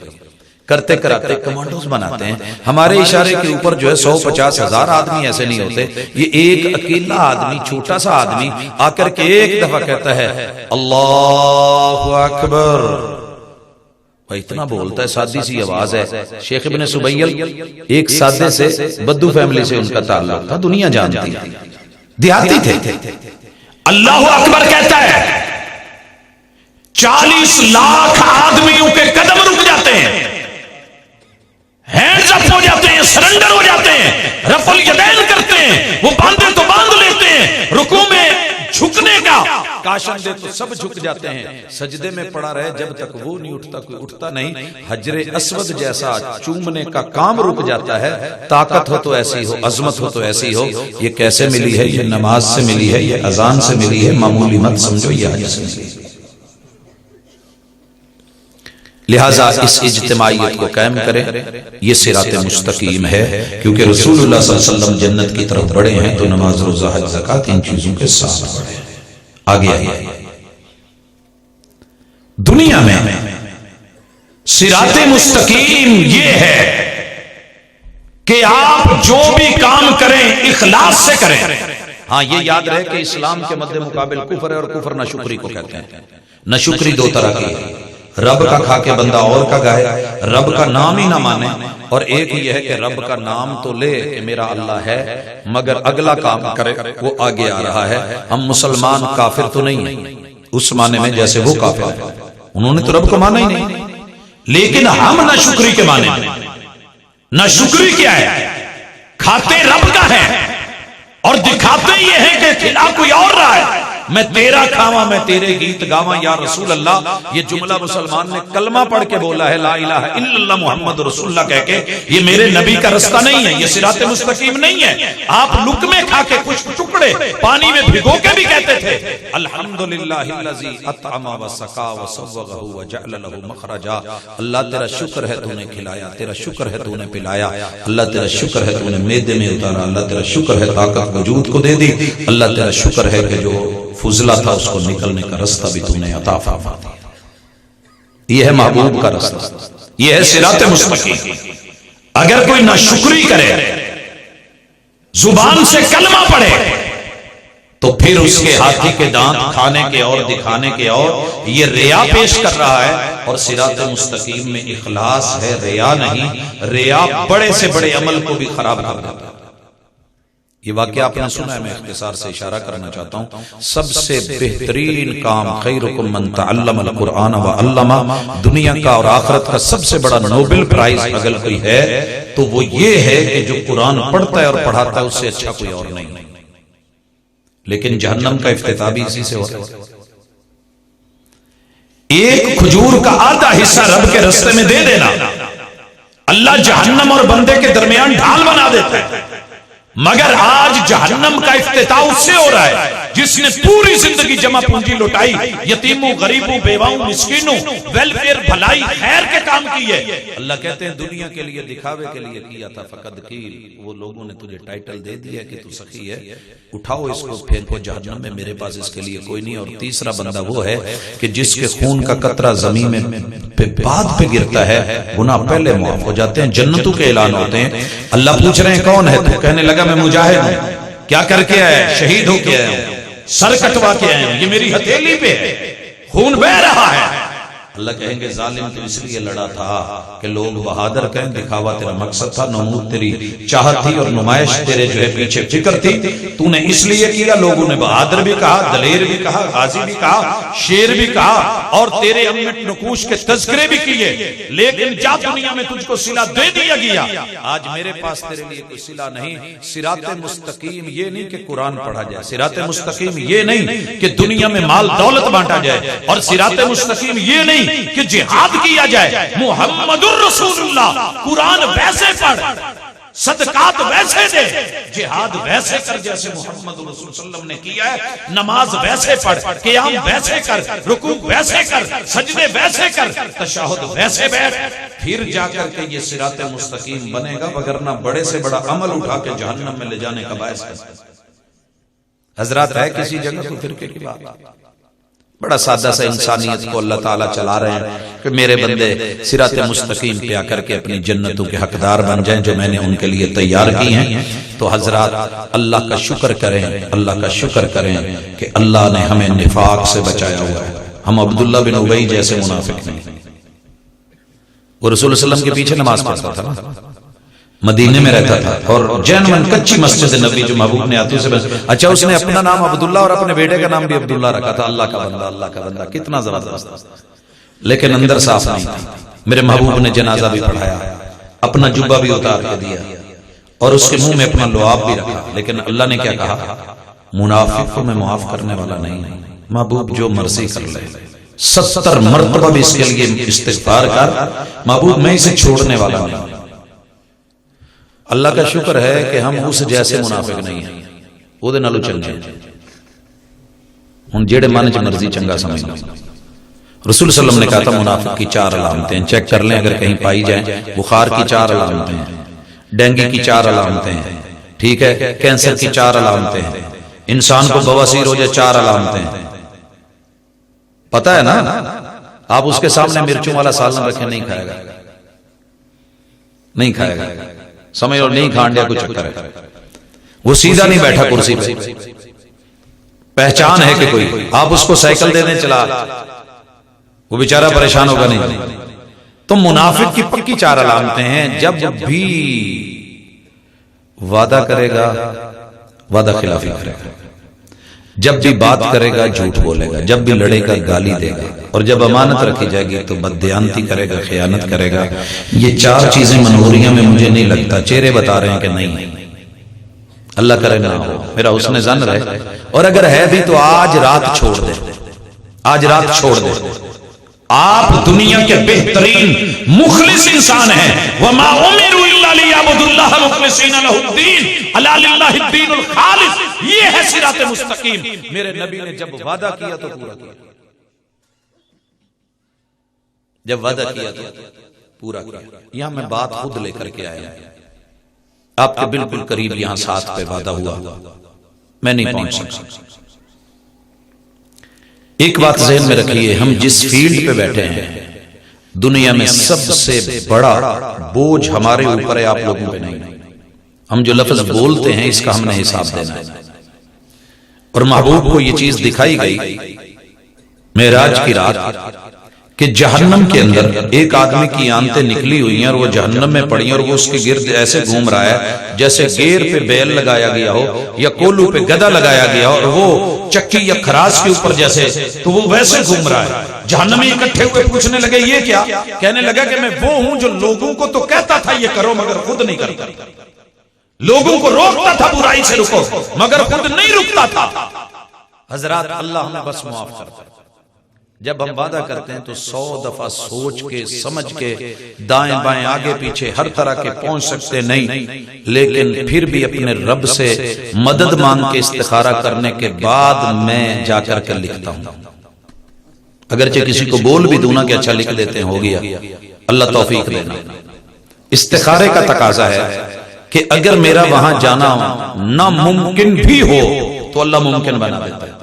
کرتے کراتے کمانڈوز بناتے ہیں۔ ہمارے اشارے کے اوپر جو ہے 150 ہزار آدمی ایسے نہیں ہوتے، یہ ایک اکیلا آدمی، چھوٹا سا آدمی آ کر کے ایک دفعہ کہتا ہے اللہ اکبر، اتنا بولتا ہے، سادی سی آواز ہے۔ شیخ ابن سبیل ایک سادے سے بدو فیملی سے ان کا تعلق تھا، دنیا جانتی، دیہاتی تھے۔ اللہ اکبر کہتا ہے، 40 لاکھ آدمیوں کے قدم رک جاتے ہیں، ہینڈز اپ ہو جاتے ہیں، سرنڈر ہو جاتے ہیں، رفع الیدین کرتے ہیں، وہ باندھے تو باندھ لیتے ہیں، رکوع میں جھکنے کا کاشن دے تو سب جھک جاتے ہیں، سجدے میں پڑا رہے جب تک وہ نہیں اٹھتا کوئی اٹھتا نہیں، حجر اسود جیسا چومنے کا کام رک جاتا ہے۔ طاقت ہو تو ایسی ہو، عظمت ہو تو ایسی ہو۔ یہ کیسے ملی ہے؟ یہ نماز سے ملی ہے، یہ اذان سے ملی ہے، معمولی مت سمجھو، یہ حج سے ملی ہے۔ لہٰذا اس اجتماعیت کو قائم کریں، یہ صراط مستقیم ہے، کیونکہ رسول اللہ صلی اللہ علیہ وسلم جنت کی طرف بڑھے ہیں تو نماز، روزہ، حج، زکوٰۃ ان چیزوں کے ساتھ بڑھے ہیں۔ آگے آئیے، دنیا میں صراط مستقیم یہ ہے کہ آپ جو بھی کام کریں اخلاص سے کریں۔ ہاں یہ یاد رہے کہ اسلام کے مد مقابل کفر ہے، اور کفر ناشکری کو کہتے ہیں۔ ناشکری دو طرح کی ہے، رب کا کھا کے بندہ اور کا گائے، رب کا نام ہی نہ مانے، اور ایک یہ ہے کہ رب کا نام تو لے کہ میرا اللہ ہے، مگر اگلا کام کرے، وہ آگے آ رہا ہے۔ ہم مسلمان کافر تو نہیں ہیں اس معنی میں جیسے وہ کافر ہیں، انہوں نے تو رب کو مانا ہی نہیں، لیکن ہم ناشکری کے معنی میں۔ ناشکری کیا ہے؟ کھاتے رب کا ہے اور دکھاتے یہ ہے کہ کھلا کوئی اور رہا ہے، میں تیرا کھاواں، میں تیرے گیت گاواں یا رسول اللہ۔ یہ جملہ مسلمان نے کلمہ پڑھ کے بولا ہے، لا الہ الا اللہ محمد رسول اللہ کہہ کے، یہ میرے نبی کا رستہ نہیں ہے، یہ صراط مستقیم نہیں ہے۔ آپ لقمے کھا کے کچھ ٹکڑے پانی میں بھگو کے بھی کہتے تھے الحمدللہ الذی اطعم وسقا وصوغہ وجعل له مخرجا، اللہ تیرا شکر ہے تو نے کھلایا، تیرا شکر ہے تو نے پلایا، اللہ تیرا شکر ہے تو نے معدے میں اتارا، اللہ تیرا شکر ہے طاقت وجود کو دے دی، اللہ تیرا شکر ہے کہ جو فضلہ تھا اس کو نکلنے کا رستہ بھی تو نے عطا فرما دیا۔ یہ ہے محبوب کا رستہ، یہ ہے صراط مستقیم۔ اگر کوئی ناشکری کرے، زبان سے کلمہ پڑھے، تو پھر اس کے ہاتھی کے دانت کھانے کے اور دکھانے کے اور، یہ ریا پیش کر رہا ہے۔ اور صراط مستقیم میں اخلاص ہے، ریا نہیں۔ ریا بڑے سے بڑے عمل کو بھی خراب کر دیتا ہے۔ یہ واقعہ آپ نے سنا ہے، میں اختصار سے اشارہ کرنا چاہتا ہوں۔ سب سے بہترین کام خیرکم من تعلم القرآن وعلمہ، دنیا کا اور آخرت کا سب سے بڑا نوبل پرائز اگر کوئی ہے تو وہ یہ ہے کہ جو قرآن پڑھتا ہے اور پڑھاتا ہے اس سے اچھا کوئی اور نہیں۔ لیکن جہنم کا افتتاح بھی اسی سے ہوتا ہے۔ ایک کھجور کا آدھا حصہ رب کے رستے میں دے دینا، اللہ جہنم اور بندے کے درمیان ڈھال بنا دیتا ہے۔ مگر آج جہنم کا افتتاح اس سے ہو رہا ہے جس نے پوری زندگی جمع پونجی لوٹائی، یتیموں، غریبوں، بیواؤں، مسکینوں، ویلفیئر، بھلائی، خیر کے کام کیے. اللہ کہتے ہیں دنیا کے لیے دکھاوے کے لیے کیا تھا. فقد قیل، وہ لوگوں نے تجھے ٹائٹل دے دیا کہ تو سخی ہے، اٹھاؤ اس کو پھینکو جہنم میں، میرے پاس اس کے لیے کوئی نہیں. اور تیسرا بندہ وہ ہے کہ جس کے خون کا قطرہ زمین میں بعد پہ گرتا ہے، گناہ پہلے معاف ہو جاتے ہیں، جنتوں کے اعلان ہوتے ہیں. اللہ پوچھ رہے ہیں کون ہے تو؟ کہنے لگا میں مجاہد ہوں. کیا کر کے آیا؟ شہید ہو کے آیا ہوں، سر کٹوا کے آیا ہوں، یہ میری ہتھیلی پہ ہے، خون بہ رہا ہے. اللہ کہیں گے ظالم تو اس لیے لڑا تھا کہ لوگ بہادر کہیں، دکھاوا تیرا مقصد تھا، نمود تیری چاہت تھی اور نمائش تیرے جو ہے پیچھے فکر تھی، تو نے اس لیے کیا. لوگوں نے بہادر بھی کہا، دلیر بھی کہا، غازی بھی کہا، شیر بھی کہا، اور تیرے امت نقوش کے تذکرے بھی کیے. لیکن جا دنیا میں تجھ کو صلہ دے دیا گیا. آج میرے پاس تیرے لیے کوئی صلہ نہیں. صراط مستقیم یہ نہیں کہ قرآن پڑھا جائے، صراط مستقیم یہ نہیں کہ دنیا میں مال دولت بانٹا جائے، اور صراط مستقیم یہ نہیں کہ جہاد کیا جائے. محمد الرسول اللہ، قرآن ویسے پڑھ، صدقات ویسے دے، جہاد ویسے کر جیسے محمد الرسول صلی اللہ علیہ وسلم نے کیا ہے، نماز ویسے پڑھ، قیام ویسے کر، رکوع ویسے کر، سجدے ویسے کر، تشہد ویسے بیٹھ، پھر جا کر کے یہ صراط مستقیم بنے گا. وگرنہ بڑے سے بڑا عمل اٹھا کے جہنم میں لے جانے کا باعث ہے. حضرات ہے کسی جگہ کو فرقے کی بات، بڑا سادہ سا انسانیت کو اللہ تعالیٰ چلا رہے ہیں کہ میرے بندے صراط مستقیم پہ آ کر کے اپنی جنتوں کے حقدار بن جائیں جو میں نے ان کے لیے تیار کی ہیں. تو حضرات اللہ کا شکر کریں، اللہ کا شکر کریں کہ اللہ نے ہمیں نفاق سے بچایا ہوا ہے. ہم عبداللہ بن ابی جیسے منافق نہیں. وہ رسول اللہ علیہ وسلم کے پیچھے نماز پڑھتا تھا، مدینے میں رہتا تھا، اور جینوین کچی مسجد نبی جو محبوب نے آتوں سے اچھا اس نے اپنا نام عبداللہ اور اپنے بیٹے کا نام بھی عبداللہ رکھا تھا. اللہ کا بندہ، اللہ کا بندہ، کتنا زبردست. لیکن اندر صاف نہیں تھا. میرے محبوب نے جنازہ بھی پڑھایا، اپنا جبہ بھی اتار کے دیا، اور اس کے منہ میں اپنا لعاب بھی رکھا. لیکن اللہ نے کیا کہا؟ منافق کو میں معاف کرنے والا نہیں. محبوب جو مرضی کر لے، 70 مرتبہ بھی اس کے لیے استغفار کر، محبوب میں اسے چھوڑنے والا نہیں. اللہ کا شکر ہے کہ ہم اس جیسے منافق نہیں ہیں، وہ دے نالو چنگے ہن جیڑے من چ مرضی چنگا سمجھنا. رسول صلی اللہ علیہ وسلم نے کہا تھا منافق کی 4 علامتیں چیک کر لیں اگر کہیں پائی جائیں. بخار کی 4 علامتیں ہیں، ڈینگی کی 4 علامتیں ہیں، ٹھیک ہے، کینسر کی 4 علامتیں ہیں، انسان کو بواسیر ہو جائے 4 علامتیں ہیں. پتہ ہے نا؟ آپ اس کے سامنے مرچوں والا سالن رکھیں نہیں کھائے گا، نہیں کھائے گا. سمجھ لو نہیں کھان دیا کوئی چکر ہے. وہ سیدھا نہیں بیٹھا کرسی پہ، پہچان ہے کہ کوئی آپ اس کو سائیکل دے دیں چلا، وہ بیچارہ پریشان ہوگا نہیں. تو منافق کی پکی 4 علامتیں ہیں. جب بھی وعدہ کرے گا وعدہ خلافی کرے گا، جب بھی بات کرے گا جھوٹ بولے گا، جب بھی لڑے گا گالی دے گا، اور جب امانت رکھی جائے گی تو بددیانتی کرے گا، خیانت کرے گا. یہ 4 چیزیں منوریاں میں مجھے نہیں لگتا، چہرے بتا رہے ہیں کہ نہیں. اللہ کرے نہ ہو، میرا حسن ظن رہے، اور اگر ہے بھی تو آج رات چھوڑ دے، آج رات چھوڑ دے. آپ دنیا کے بہترین مخلص انسان ہیں. وَمَا أُمِرُوا إِلَّا لِيَعْبُدُوا اللَّهَ مُخْلِصِينَ لَهُ الدِّينَ أَلَا لِلَّهِ الدِّينُ الْخَالِصُ. یہ ہے صراط مستقیم. میرے نبی نے جب وعدہ کیا تو پورا کیا، جب وعدہ کیا تو پورا کیا. یہاں میں بات خود لے کر کے آیا، آپ کے بالکل قریب یہاں ساتھ پہ وعدہ ہوا، میں نہیں پہنچ سکا. ایک بات ذہن میں رکھیے، ہم جس فیلڈ پہ بیٹھے ہیں دنیا میں سب سے بڑا بوجھ ہمارے اوپر ہے، آپ لوگوں پہ نہیں. ہم جو لفظ بولتے ہیں اس کا ہم نے حساب دینا ہے. اور محبوب کو یہ چیز دکھائی گئی معراج کی رات کہ جہنم کے اندر ایک آدمی کی آنتیں نکلی ہوئی ہیں اور وہ جہنم میں پڑی ہیں، اور وہ اس کے گرد ایسے گھوم رہا ہے جیسے گیر پہ بیل لگایا گیا ہو یا کولو پہ گدا لگایا گیا ہو، اور وہ چکی یا خراش کے اوپر جیسے، تو وہ ویسے گھوم رہا ہے. جہنمی اکٹھے ہوئے پوچھنے لگے یہ کیا؟ کہنے لگا کہ میں وہ ہوں جو لوگوں کو تو کہتا تھا یہ کرو مگر خود نہیں کرتا، لوگوں کو روکتا تھا برائی سے رکو مگر خود نہیں رکتا تھا. حضرات اللہ ہمیں بس معاف کرتا ہے. جب ہم وعدہ کرتے ہیں تو 100 دفعہ سوچ کے سمجھ کے دائیں بائیں آگے پیچھے ہر طرح کے پہنچ سکتے نہیں، لیکن پھر بھی اپنے رب سے مدد مانگ کے استخارہ کرنے کے بعد میں جا کر کے لکھتا ہوں، اگرچہ کسی کو بول بھی دوں نا کہ اچھا لکھ دیتے ہیں، ہو گیا، اللہ توفیق دینا۔ استخارے کا تقاضا ہے کہ اگر میرا وہاں جانا ناممکن بھی ہو تو اللہ ممکن بنا دیتا ہے،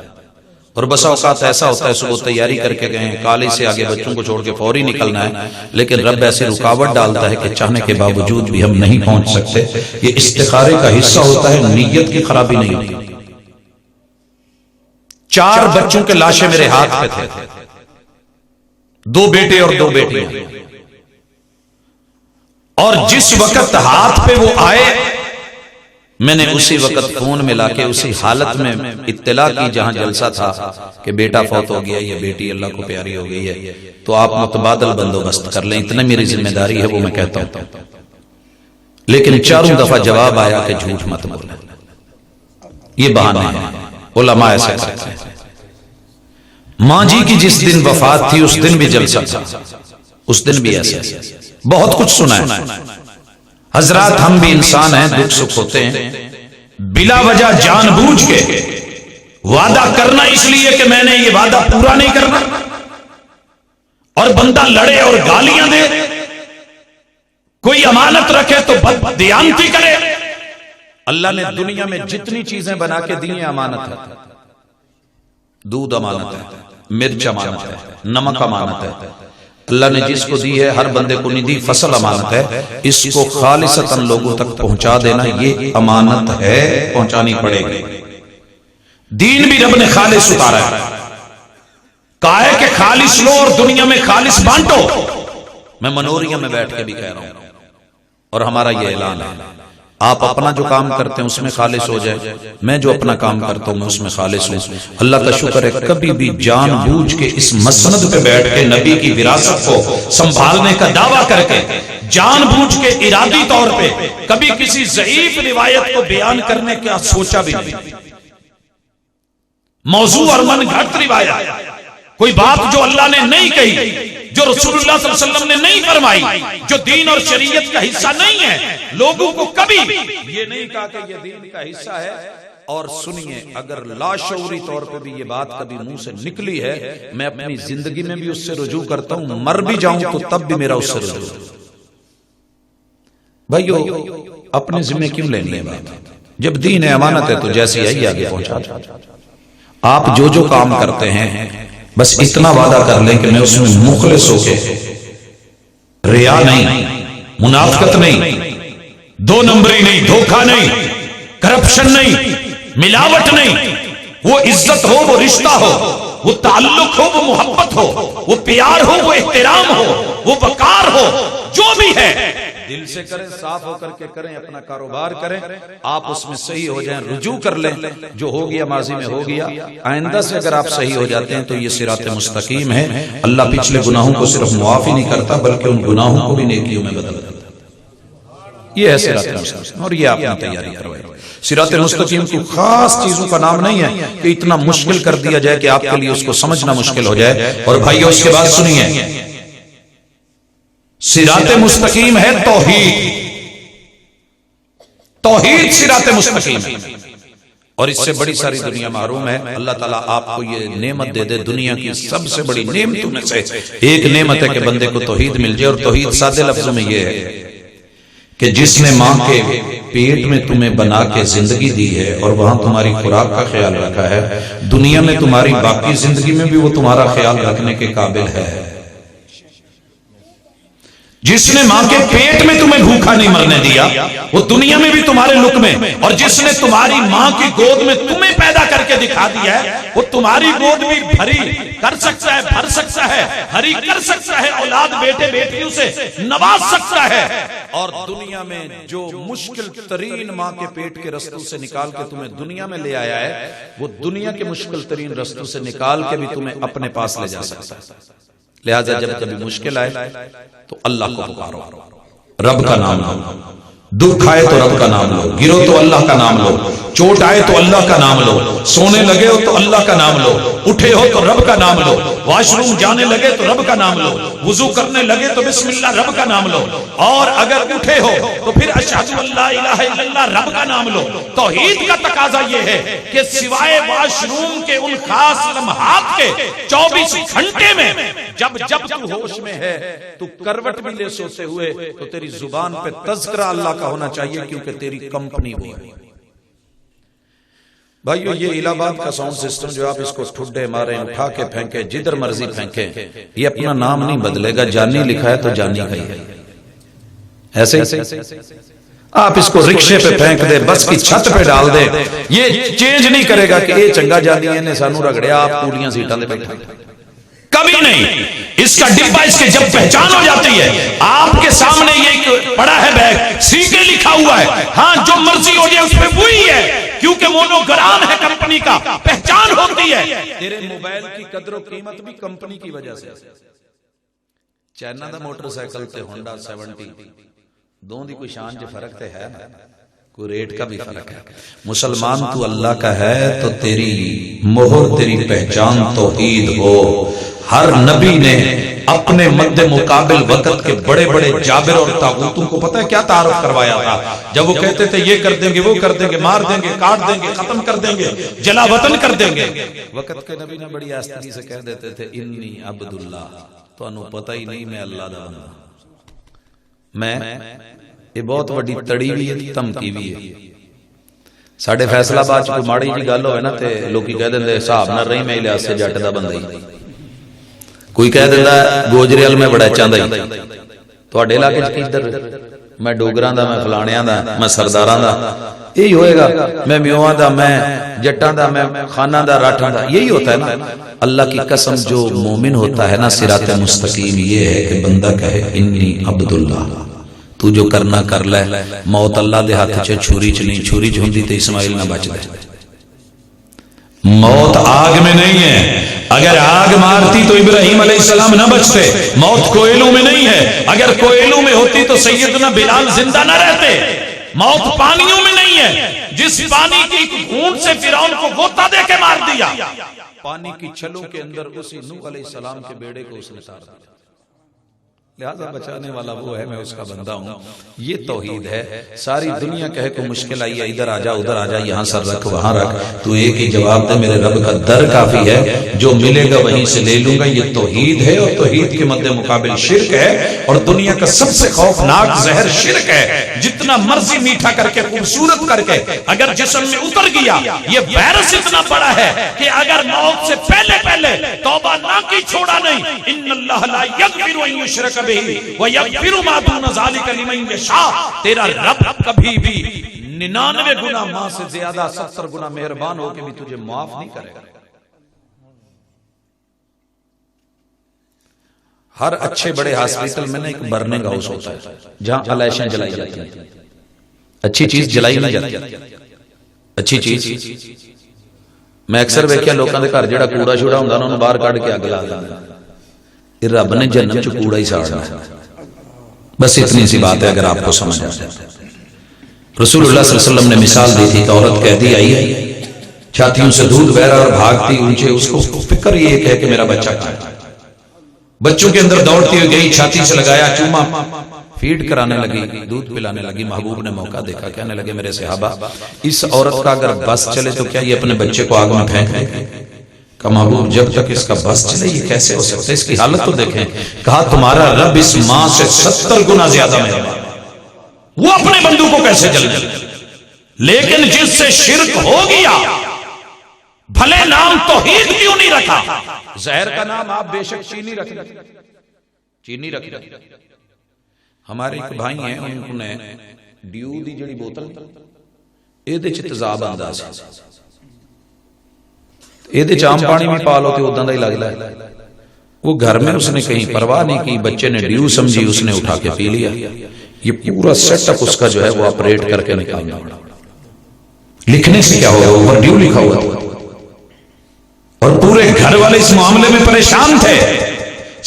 اور بسا اوقات ایسا ہوتا ہے صبح تیاری کر کے گئے کالج سے آگے بچوں کو چھوڑ کے فوری نکلنا ہے، لیکن رب ایسی رکاوٹ ڈالتا ہے کہ چاہنے کے باوجود بھی ہم نہیں پہنچ سکتے۔ یہ استخارے کا حصہ ہوتا ہے، نیت کی خرابی نہیں ہوتی۔ 4 بچوں کے لاشیں میرے ہاتھ پہ تھے، 2 بیٹے اور 2 بیٹیاں، اور جس وقت ہاتھ پہ وہ آئے میں نے اسی وقت فون ملا کے اسی حالت میں اطلاع کی جہاں جلسہ تھا کہ بیٹا فوت ہو گیا، یہ بیٹی اللہ کو پیاری ہو گئی ہے، تو آپ متبادل بندوبست کر لیں، اتنا میری ذمہ داری ہے وہ میں کہتا ہوں۔ لیکن 4 دفعہ جواب آیا کہ جھوٹ مت بولیں، یہ بہانے ہیں، علماء ایسا کرتے ہیں۔ ماں جی کی جس دن وفات تھی اس دن بھی جلسہ تھا، اس دن بھی ایسا بہت کچھ سنا ہے۔ حضرات ہم بھی انسان ہیں، دکھ سکھ ہوتے ہیں، بلا وجہ جان بوجھ کے وعدہ کرنا اس لیے کہ میں نے یہ وعدہ پورا نہیں کرنا، اور بندہ لڑے اور گالیاں دے، کوئی امانت رکھے تو بددیانتی کرے۔ اللہ نے دنیا میں جتنی چیزیں بنا کے دی ہیں امانت ہے، دودھ امانت ہے، مرچ امانت ہے، نمک امانت ہے، اللہ نے جس کو دی ہے ہر بندے کو نہیں دی، فصل امانت ہے، اس کو خالصتاً لوگوں تک پہنچا دینا یہ امانت ہے، پہنچانی پڑے گی۔ دین بھی رب نے خالص اتارا ہے، کہا ہے کہ خالص لو اور دنیا میں خالص بانٹو۔ میں منوریا میں بیٹھ کے بھی کہہ رہا ہوں، اور ہمارا یہ اعلان ہے، آپ اپنا جو کام کرتے ہیں اس میں خالص ہو جائے، میں جو اپنا کام کرتا ہوں میں اس میں خالص ہوں۔ اللہ کا شکر ہے کبھی بھی جان بوجھ کے اس مسند پہ بیٹھ کے نبی کی وراثت کو سنبھالنے کا دعویٰ کر کے جان بوجھ کے ارادی طور پہ کبھی کسی ضعیف روایت کو بیان کرنے کا سوچا بھی نہیں۔ موضوع اور من گھڑت روایت، کوئی بات جو اللہ نے نہیں کہی، جو رسول اللہ صلی اللہ علیہ وسلم نے نہیں فرمائی، جو دین اور شریعت کا حصہ نہیں ہے، لوگوں کو کبھی یہ نہیں کہا کہ یہ دین کا حصہ ہے۔ اور سنیے، اگر لاشعوری طور پہ بھی یہ بات کبھی منہ سے نکلی ہے، میں اپنی زندگی میں بھی اس سے رجوع کرتا ہوں، مر بھی جاؤں تو تب بھی میرا اس سے رجوع۔ بھائیو اپنے ذمہ کیوں لینی ہے بات؟ جب دین امانت ہے تو جیسی آئی آگے پہنچا۔ آپ جو جو کام کرتے ہیں بس اتنا وعدہ کر لیں کہ میں اس میں مخلص ہو کے، ریا نہیں، منافقت نہیں، 2 نمبری نہیں، دھوکہ نہیں، کرپشن نہیں، ملاوٹ نہیں، وہ عزت ہو، وہ رشتہ ہو، وہ تعلق ہو، وہ محبت ہو، وہ پیار ہو، وہ احترام ہو، وہ وقار ہو، جو بھی ہے دل سے کریں، صاف ہو کر کے کریں، اپنا کاروبار کریں، آپ اس میں صحیح ہو جائیں، رجوع کر لیں، جو ہو گیا ماضی میں ہو گیا، آئندہ سے اگر آپ صحیح ہو جاتے ہیں تو یہ صراط مستقیم ہے۔ اللہ پچھلے گناہوں کو صرف معاف ہی نہیں کرتا بلکہ ان گناہوں کو بھی نیکیوں میں بدل دیتا۔ یہ ہے صراط مستقیم، اور یہ آپ نے تیاری کروائی۔ صراط مستقیم کو خاص چیزوں کا نام نہیں ہے کہ اتنا مشکل کر دیا جائے کہ آپ کے لیے اس کو سمجھنا مشکل ہو جائے۔ اور بھائیو اس کے بعد سنیے، صراط مستقیم ہے توحید، توحید صراط مستقیم ہے، اور اس سے بڑی ساری دنیا محروم ہے۔ اللہ تعالیٰ آپ کو یہ نعمت دے دے، دنیا کی سب سے بڑی نعمتوں میں سے ایک نعمت ہے کہ بندے کو توحید مل جائے۔ اور توحید سادے لفظوں میں یہ ہے کہ جس نے ماں کے پیٹ میں تمہیں بنا کے زندگی دی ہے اور وہاں تمہاری خوراک کا خیال رکھا ہے، دنیا میں تمہاری باقی زندگی میں بھی وہ تمہارا خیال رکھنے کے قابل ہے۔ جس نے ماں کے پیٹ میں تمہیں بھوکا نہیں مرنے دیا، وہ دنیا میں بھی تمہارے لک میں، اور جس نے تمہاری ماں کی گود میں تمہیں پیدا کر کے دکھا دیا ہے، وہ تمہاری گود بھی بھری کر سکتا ہے، بھر سکتا ہے، ہری کر سکتا ہے، اولاد بیٹے بیٹیوں سے نواز سکتا ہے۔ اور دنیا میں جو مشکل ترین ماں کے پیٹ کے رستوں سے نکال کے تمہیں دنیا میں لے آیا ہے، وہ دنیا کے مشکل ترین رستوں سے نکال کے بھی تمہیں اپنے پاس لے جا سکتا ہے۔ لہذا جب کبھی مشکل آئے تو اللہ کو پکارو، رب کا نام لو، دکھ آئے تو رب کا نام لو، گرو تو اللہ کا نام لو، چوٹ آئے تو اللہ کا نام لو، سونے لگے ہو تو اللہ کا نام لو، اٹھے ہو تو رب کا نام لو، واش روم جانے لگے تو رب کا نام لو، وضو کرنے لگے تو بسم اللہ رب کا نام لو، اور اگر اٹھے ہو تو پھر اشہد ان لا الہ الا اللہ رب کا نام لو۔ توحید کا تقاضا یہ ہے کہ سوائے واش روم کے ان خاص لمحات کے 24 گھنٹے میں جب تو ہوش میں ہے تو کروٹ بھی لے سوتے ہوئے تو تیری زبان پہ تذکرہ اللہ کا ہونا چاہیے، کیونکہ تیری کمپنی وہ ہے۔ بھائیو یہ الہ آباد کا ساؤنڈ سسٹم جو آپ اس کو ٹھڈے مارے اٹھا کے پھینکیں جدھر مرضی پھینکیں، یہ اپنا نام نہیں بدلے گا، جانی لکھا ہے تو جانی کا ہی ہے۔ ایسے آپ اس کو رکشے پہ پھینک دے، بس کی چھت پہ ڈال دے، یہ چینج نہیں کرے گا کہ یہ چنگا جانی ہے نے سانو رگڑیا آپ پولیاں سیٹاں دے بیٹھا، کبھی نہیں۔ اس کا ڈبہ اس کے جب پہچان ہو جاتی ہے، آپ کے سامنے یہ پڑا ہے بیگ، سی کے لکھا ہوا ہے، ہاں جو مرضی ہو جائے اس پہ وہی ہے، کیونکہ مونوگرام ہے کمپنی کا، پہچان ہوتی ہے۔ تیرے موبائل کی قدر و قیمت بھی کمپنی کی وجہ سے۔ چائنا دا موٹر سائیکل تے ہونڈا 70 دون دی کوئی شان جو فرق تے ہے نا، کوئی ریٹ کا بھی فرق ہے۔ مسلمان تو اللہ کا ہے تو تیری مہر، تیری پہچان توحید ہو۔ ہر نبی نے اپنے مد مقابل وقت کے بڑے بڑے جابر اور طاغوتوں کو پتہ ہے کیا تعارف کروایا تھا؟ جب وہ کہتے تھے یہ کر دیں گے، وہ کر دیں گے، مار دیں گے، کاٹ دیں گے، ختم کر دیں گے، جلا وطن کر دیں گے، وقت کے نبی نے بڑی آستگی سے کہہ دیتے تھے انی عبداللہ، تو انہوں پتہ ہی نہیں میں اللہ دا بندہ میں۔ یہ بہت بڑی تڑی بھی ہے، تمکی بھی ہے۔ ساڑھے فیصلہ آباد کوئی ماڑی جی گل ہوئے نا تے لوگی کہہ دیں صاحب نہ رہی میں لحاظ سے جٹ دا بندہ ہی، کوئی کہہ دیتا ہے گوجریال میں بڑا چاندہ ہی، تو اڈے علاقے کدھر میں ڈوگراں دا، میں فلانیاں دا، میں سرداراں دا، یہی ہوئے گا، میں میواں دا، میں جٹاں دا، میں خانہ دا، راٹھاں دا، یہی ہوتا ہے نا۔ اللہ کی قسم جو مومن ہوتا ہے نا صراط مستقیم یہ ہے کہ بندہ کہے انی عبداللہ، تو جو کرنا کر لے، موت اللہ دے ہاتھ چھے، چھوری چ نہیں، چھوری چ ہوندی تے اسماعیل نہ بچ دے۔ موت آگ میں نہیں ہے، اگر آگ مارتی تو ابراہیم علیہ السلام نہ بچتے۔ موت کوئلوں میں نہیں ہے، اگر کوئلوں میں ہوتی تو سیدنا بلال زندہ نہ رہتے۔ موت پانیوں میں نہیں ہے، جس پانی کی گھونٹ سے فرعون کو غوطہ دے کے مار دیا، پانی کی چھلوں کے اندر اسی نوح علیہ السلام کے بیڑے کو اس نے اتار دیا۔ لہذا بچانے والا وہ ہے، میں اس کا بندہ ہوں۔ یہ توحید ہے۔ ساری دنیا کہے کو مشکل آئی ہے، ادھر آجا ادھر آجا، یہاں سر رکھ وہاں رکھ، تو ایک ہی جواب دے میرے رب کا در کافی ہے، جو ملے گا وہیں سے لے لوں گا۔ یہ توحید ہے، اور توحید کے مد مقابل شرک ہے، اور دنیا کا سب سے خوفناک زہر شرک ہے۔ جتنا مرضی میٹھا کر کے، خوبصورت کر کے، اگر جسم میں اتر گیا، یہ وائرس اتنا بڑا ہے کہ اگر موت سے پہلے توبہ نہ کی چھوڑا نہیں۔ ان اللہ لا یغفر ان یشرک بہ ویغفر ما دون ذلک لمن یشاء۔ تیرا رب کبھی بھی 99 گنا ماں سے زیادہ 70 گنا مہربان ہو کے بھی تجھے معاف نہیں کرے گا۔ ہر اچھے بڑے ہاسپٹل میں ایک برننگ ہاؤس ہوتا ہے جہاں علائشیں جلائی جاتی ہیں۔ اچھی چیز جلائی نہیں جاتی، اچھی چیز۔ میں اکثر ویکھیا لوکاں دے گھر جڑا کوڑا شوڑا ہوندا نا، انہوں باہر کڈ کے اگ لا دیندا۔ یہ رب نے جہنم چ کوڑا ہی ساڑنا ہے۔ بس اتنی سی بات ہے اگر آپ کو سمجھ آ جائے۔ رسول اللہ صلی اللہ علیہ وسلم نے مثال دی تھی کہ عورت قیدی آئی ہے، چھاتیوں سے دودھ بہ رہا اور بھاگتی اونچے، اس کو فکر یہ ہے کہ میرا بچہ کہاں ہے۔ بچوں کے اندر دوڑتی ہوئی گئی، چھاتی سے لگایا، چوما، فیڈ کرانے لگی، دودھ پلانے لگی۔ محبوب نے موقع دیکھا، کہنے لگے میرے صحابہ اس عورت کا اگر بس چلے تو کیا یہ اپنے بچے کو آگ میں پھینک دے؟ کہا محبوب جب تک اس کا بس چلے یہ کیسے ہو سکتا ہے، اس کی حالت تو دیکھیں۔ کہا تمہارا رب اس ماں سے 70 گنا زیادہ مہربان، وہ اپنے بندوں کو کیسے جلے؟ لیکن جس سے شرک ہو گیا، بھلے نام توحید کیوں نہیں رکھا؟ زہر کا نام آپ بے شک چینی رکھ لیں، چینی رکھ لیں۔ ہمارے ایک بھائی ہیں، انہوں نے ڈیو دی جڑی بوتل ایدے چ تیزاب انداز ایدے چ عام پانی میں پالو تے اداں دا ہی لگ ہے۔ وہ گھر میں اس نے کہیں پرواہ نہیں کی، بچے نے ڈیو سمجھی، اس نے اٹھا کے پی لیا۔ یہ پورا سیٹ اپ اس کا جو ہے وہ آپریٹ کر کے نکالنا پڑا۔ لکھنے سے کیا ہوگا، اوور ڈیو لکھا ہوا تھا، اور پورے گھر والے اس معاملے میں پریشان تھے۔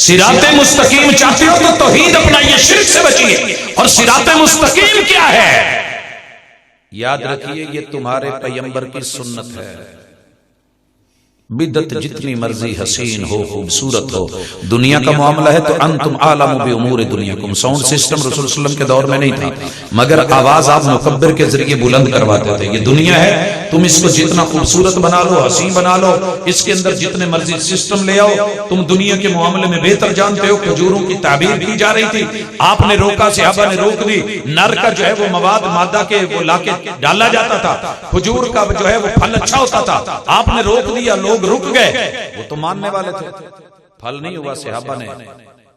صراط مستقیم چاہتے ہو تو توحید اپنا، یہ شرک سے بچیے۔ اور صراط مستقیم کیا ہے؟ یاد رکھیے یہ تمہارے پیغمبر کی سنت ہے. بدعت جتنی مرضی حسین ہو خوبصورت ہو، دنیا کا معاملہ ہے تو انتم عالم بامور دنیاکم. ساؤنڈ سسٹم رسول صلی اللہ علیہ وسلم کے دور میں نہیں تھا، مگر آواز آپ مکبر کے ذریعے بلند کرواتے تھے. یہ دنیا ہے، تم اس کو جتنا خوبصورت بنا لو، حسین بنا لو، اس کے اندر جتنے مرضی سسٹم لے آؤ، تم دنیا کے معاملے میں بہتر جانتے ہو. کھجوروں کی تعبیر کی جا رہی تھی، آپ نے روکا، صحابہ نے روک دی. نر کا جو ہے وہ مواد مادہ کے وہ لا کے ڈالا جاتا تھا، کھجور کا جو ہے وہ پھل اچھا ہوتا تھا، آپ نے روک دیا، لوگ رک گئے. وہ تو ماننے والے تھے، پھل نہیں ہوا. صحابہ نے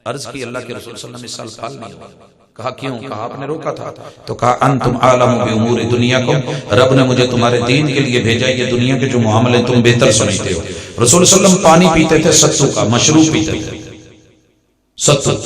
عرض کی اللہ کے رسول صلی اللہ علیہ وسلم اس سال پھل نہیں ہوا. کہا کیوں؟ کہا آپ نے روکا تھا. تو کہا انتم عالم بامور دنیاکم، رب نے مجھے تمہارے دین کے لیے بھیجا، یہ دنیا کے جو معاملے تم بہتر سمجھتے ہو. رسول صلی اللہ علیہ وسلم پانی پیتے تھے ستو کا، مشروب پیتے تھے ستو.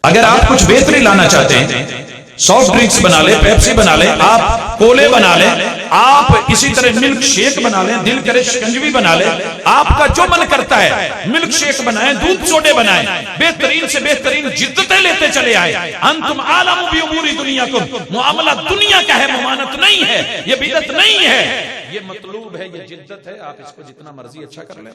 اگر آپ کچھ بہتری لانا چاہتے ہیں، سافٹ ڈرنکس بنا لیں، پیپسی بنا لیں، آپ کولے بنا لیں، آپ اسی طرح ملک شیک بنا لیں، دل کرے شکنجوی بنا لیں، آپ کا جو من کرتا ہے ملک شیک بنائیں، دودھ سوڈے بنائیں، بہترین سے بہترین جدتیں لیتے چلے آئے. انتم عالم بامور دنیاکم، معاملہ دنیا کا ہے، ممانت نہیں ہے، یہ بدعت نہیں ہے، یہ مطلوب ہے، یہ جدت ہے. آپ اس کو جتنا مرضی اچھا کر لیں.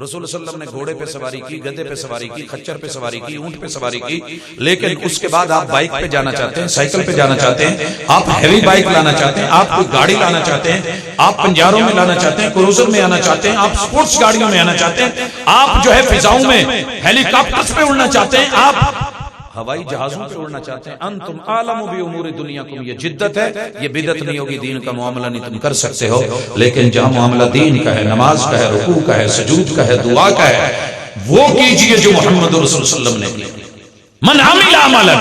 رسول صلی اللہ علیہ وسلم نے گھوڑے پہ سواری کی، گدھے پہ سواری کی، خچر پہ سواری کی، اونٹ پہ سواری کی، لیکن اس کے بعد آپ بائک پہ جانا چاہتے ہیں، سائیکل پہ جانا چاہتے ہیں، آپ ہیوی بائک لانا چاہتے ہیں، آپ کوئی گاڑی لانا چاہتے ہیں، آپ پنجاروں میں لانا چاہتے ہیں، کروزر میں آنا چاہتے ہیں، آپ سپورٹس گاڑیوں میں آنا چاہتے ہیں، آپ جو ہے فضاؤں میں ہیلی کاپٹرز پہ اڑنا چاہتے ہیں، آپ ہوائی جہازوں پہ اڑنا چاہتے ہیں. انتم عالم بامور دنیاکم، یہ جدت ہے، یہ بدعت نہیں ہوگی. دین کا معاملہ نہیں تم کر سکتے ہو، لیکن جہاں معاملہ دین کا ہے، نماز کا ہے، رکوع کا ہے، سجود کا ہے، دعا کا ہے، وہ کیجئے جو محمد رسول صلی اللہ علیہ وسلم نے. من عمل عملا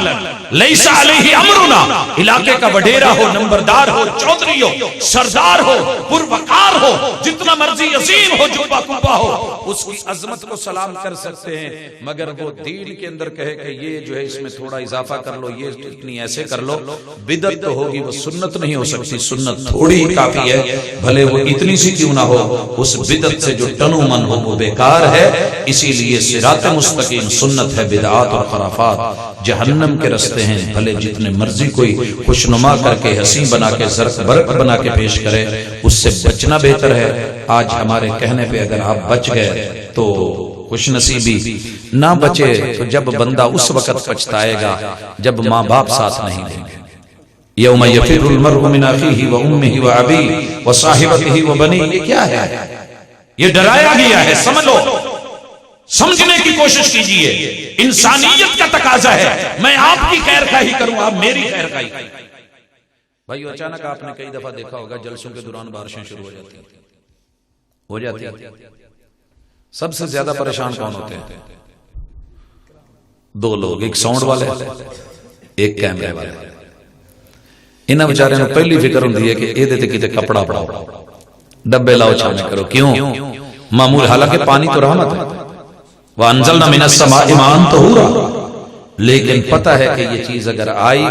لیس علیہ امرنا، علاقے کا وڈیرا ہو، نمبردار ہو، چودھری ہو، سردار ہو، پروقار ہو، جتنا مرضی عظیم ہو، جبہ کبا ہو، اس کی عظمت کو سلام کر سکتے ہیں. مگر وہ دین کے اندر کہے کہ یہ جو ہے اس میں تھوڑا اضافہ کر لو، یہ اتنی ایسے کر لو، بدعت تو ہوگی، وہ سنت نہیں ہو سکتی. سنت تھوڑی ہی کافی ہے، بھلے وہ اتنی سی کیوں نہ ہو. اس بدعت سے جو ٹنو من ہو وہ بیکار ہے. اسی لیے صراط مستقیم سنت ہے، بدعات اور خرافات جہنم کے رستے ہیں. بھلے جتنے مرضی کوئی خوشنما کر کے، حسین بنا کے، زرق برق بنا کے پیش کرے، اس سے بچنا بہتر ہے. آج ہمارے کہنے پہ اگر آپ بچ گئے تو خوش نصیبی، نہ بچے تو جب بندہ اس وقت پچھتائے گا جب ماں باپ ساتھ نہیں دیں گے. یوم یفر المرء من اخیہ وامہ وابیہ وصاحبتہ وبنیہ. یہ کیا ہے؟ یہ ڈرایا گیا ہے. سمجھ لو، سمجھنے کی کوشش کیجئے. انسانیت کا تقاضا ہے، میں آپ کی خیر خواہی کروں، آپ میری خیر خواہی کریں. بھائیو، اچانک آپ نے کئی دفعہ دیکھا ہوگا جلسوں کے دوران بارشیں شروع ہو جاتی ہیں. سب سے زیادہ پریشان کون ہوتے ہیں؟ دو لوگ، ایک ساؤنڈ والے، ایک کیمرے والے. انہاں بیچارے نوں پہلی فکر ہوندی ہے کہ ایدے تے کتے کپڑا پڑاؤ، ڈبے لاؤ، چھانے کرو. کیوں؟ معمول، حالانکہ پانی تو رحمت ہے، وَأَنزَلْنَا مِنَ السَّمَاءِ مَاءً طَهُورًا، لیکن پتہ ہے کہ یہ چیز اگر آئی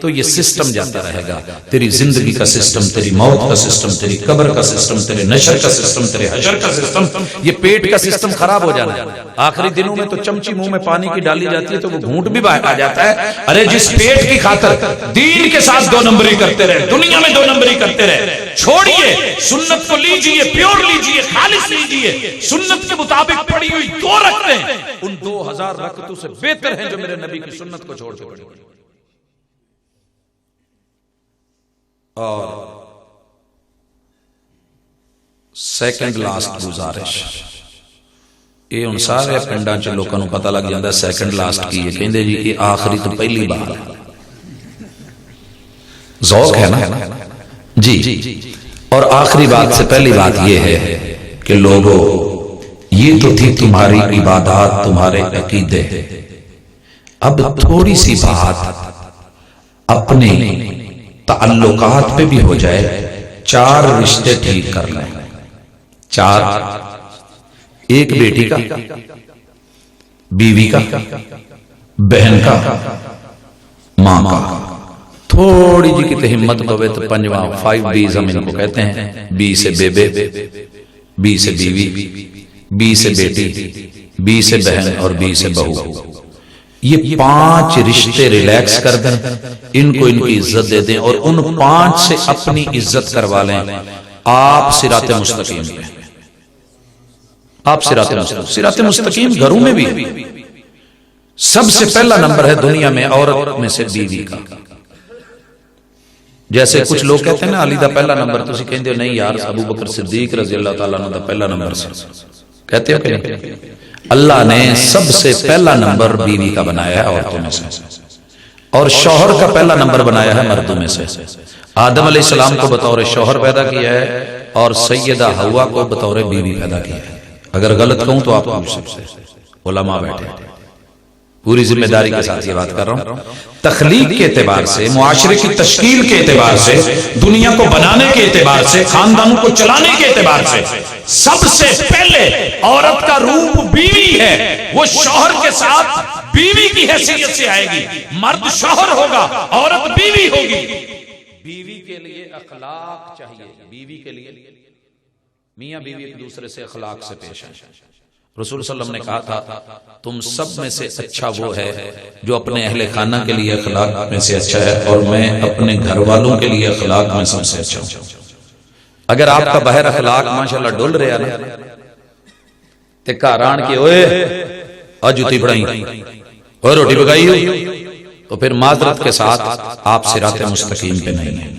تو یہ سسٹم جاتا رہے گا. تیری زندگی کا سسٹم، تیری موت کا سسٹم، تیری قبر کا سسٹم، تیرے نشر کا سسٹم، تیرے حشر کا سسٹم، یہ پیٹ کا سسٹم خراب ہو جانا ہے. آخری دنوں میں تو چمچی منہ میں پانی کی ڈالی جاتی ہے تو وہ گھونٹ بھی باہر آ جاتا ہے. ارے جس پیٹ کی خاطر دین کے ساتھ دو نمبری کرتے رہے، دنیا میں دو نمبری کرتے رہے، چھوڑیے. سنت کو لیجئے، پیور لیجئے، خالص لیجئے. سنت کے مطابق پڑھی ہوئی 2 رکعتیں ان 2000 رکعتوں سے بہتر ہیں جو میرے نبی کی سنت کو چھوڑ کے پڑھی. اور سیکنڈ لاسٹ گزارش، یہ ان سارے پنڈاں چ لوکاں نوں پتہ لگ جاندا سیکنڈ لاسٹ کی ہے. کہندے جی یہ آخری تو پہلی بار. ذوق ہے نا جی. اور آخری بات سے پہلی بات یہ ہے کہ لوگوں، یہ تو تھی تمہاری عبادات، تمہارے عقیدے. اب تھوڑی سی بات اپنے تعلقات پہ بھی ہو جائے. 4 رشتے ٹھیک کر لیں. 4، ایک بیٹی کا، بیوی کا، بہن کا، ماں کا. تھوڑی جی کتے ہمت پوے تو 5واں 5 B's ہم ان کو کہتے ہیں. بی سے بیبے، بی سے بیوی، بی سے بیٹی، بی سے بہن اور بی سے بہو. یہ 5 رشتے ریلیکس کر دیں، ان کو ان کی عزت دے دیں اور ان 5 سے اپنی عزت کروا لیں، آپ صراط مستقیم پہ، آپ صراط مستقیم گھروں میں بھی ہے۔ سب سے پہلا نمبر ہے دنیا میں عورت میں سے بیوی کا۔ جیسے کچھ لوگ کہتے ہیں نا علی دا پہلا نمبر، تو اسی کہتے ہو نہیں یار ابو بکر صدیق رضی اللہ تعالیٰ عنہ دا پہلا نمبر سے کہتے ہو کہ نہیں؟ اللہ نے سب سے پہلا نمبر بیوی کا بنایا ہے عورتوں میں سے، اور شوہر کا پہلا نمبر بنایا ہے مردوں میں سے۔ آدم علیہ السلام کو بطور شوہر پیدا کیا ہے اور سیدہ حوا کو بطور بیوی پیدا کیا ہے۔ اگر غلط کہوں تو آپ پوچھ سکتے ہیں، علماء بیٹھے، پوری ذمہ داری کے ساتھ یہ بات کر رہا ہوں۔ تخلیق کے اعتبار سے، معاشرے کی تشکیل کے اعتبار سے، دنیا کو بنانے کے اعتبار سے، خاندانوں کو چلانے کے اعتبار سے سب سے پہلے عورت کا روپ بیوی ہے، وہ شوہر کے ساتھ بیوی کی حیثیت سے آئے گی۔ مرد شوہر ہوگا، عورت بیوی ہوگی۔ بیوی کے لیے اخلاق چاہیے، بیوی کے لیے میاں بیوی ایک دوسرے سے اخلاق سے پیش آئیں۔ رسول صلی اللہ علیہ وسلم نے کہا تھا تم سب میں سے اچھا وہ ہے جو اپنے اہل خانہ کے لیے اخلاق میں سے اچھا ہے، اور میں اپنے گھر والوں کے لیے اخلاق میں سب سے اچھا ہوں۔ اگر آپ کا بہر اخلاق ماشاءاللہ ڈول رہا نا تے گھر آن کے اوئے آ جوتی پڑھائی اور روٹی پکائی ہوئی، تو پھر معذرت کے ساتھ آپ صراط مستقیم پہ نہیں ہیں۔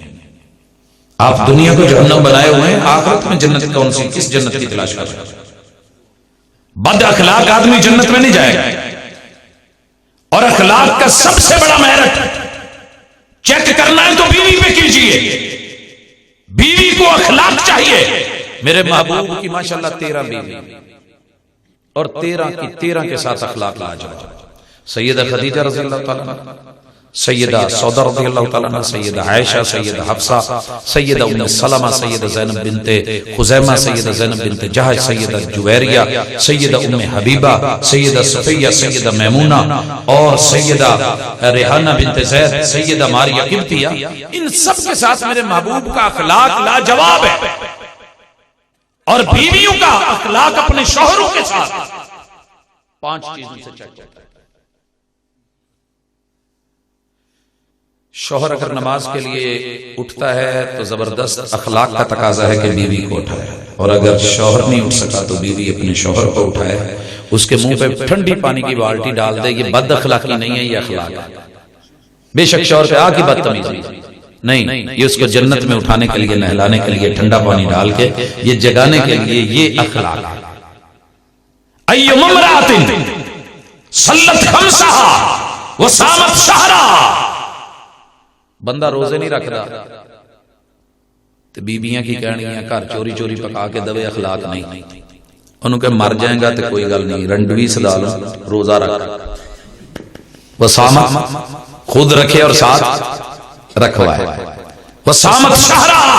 آپ دنیا کو جہنم بنائے ہوئے ہیں، آخرت میں جنت کون سی، کس جنت کی تلاش کر رہے ہیں؟ بد اخلاق آدمی جنت میں نہیں جائے گا۔ اور اخلاق کا سب سے بڑا میرٹ چیک کرنا ہے تو بیوی پہ کیجئے۔ بیوی کو اخلاق چاہیے۔ میرے محبوب کی ماشاءاللہ 13 بیوی اور 13 کے ساتھ اخلاق لاجواب۔ سیدہ خدیجہ رضی اللہ تعالیٰ عنہ، سیدہ سودا رضی اللہ تعالیٰ عنہ، سیدہ عائشہ، سیدہ حفصہ، سیدہ ام سلمہ، سیدہ زینب بنت خزیمہ، سیدہ زینب بنت جہش، سیدہ جویریہ، سیدہ ام حبیبہ، سیدہ صفیہ، سیدہ میمونہ، اور سیدہ ریحانہ بنت زید، سیدہ ماریہ قبطیہ۔ ان سب کے ساتھ میرے محبوب کا اخلاق لاجواب ہے، اور بیویوں کا اخلاق اپنے شوہروں کے ساتھ 5 چیزوں سے چیک ہوتا ہے۔ شوہر اگر نماز کے لیے اٹھتا ہے تو زبردست اخلاق کا تقاضا ہے کہ بیوی کو اٹھائے، اور اگر شوہر نہیں اٹھ سکا تو بیوی اپنے شوہر کو اٹھائے، اس کے منہ پہ ٹھنڈی پانی کی بالٹی ڈال دے۔ یہ بد اخلاقی نہیں ہے، یہ اخلاق ہے۔ بے شک شوہر پہ کی بدتمیزی نہیں، یہ اس کو جنت میں اٹھانے کے لیے، نہلانے کے لیے ٹھنڈا پانی ڈال کے یہ جگانے کے لیے، یہ اخلاق ہے۔ ایما امرأۃ صلت خمسہا وصامت شہرہا، بندہ روزے نہیں رکھدا تو بیبیاں کی کہنی ہیں گھر چوری چوری پکا کے دوے، اخلاق نہیں۔ انہوں کہ مر جائیں گا تو کوئی گل نہیں، رنڈوی صدا لو، روزہ رکھ۔ وصامت خود رکھے اور ساتھ رکھوائے۔ وصامت شہرہا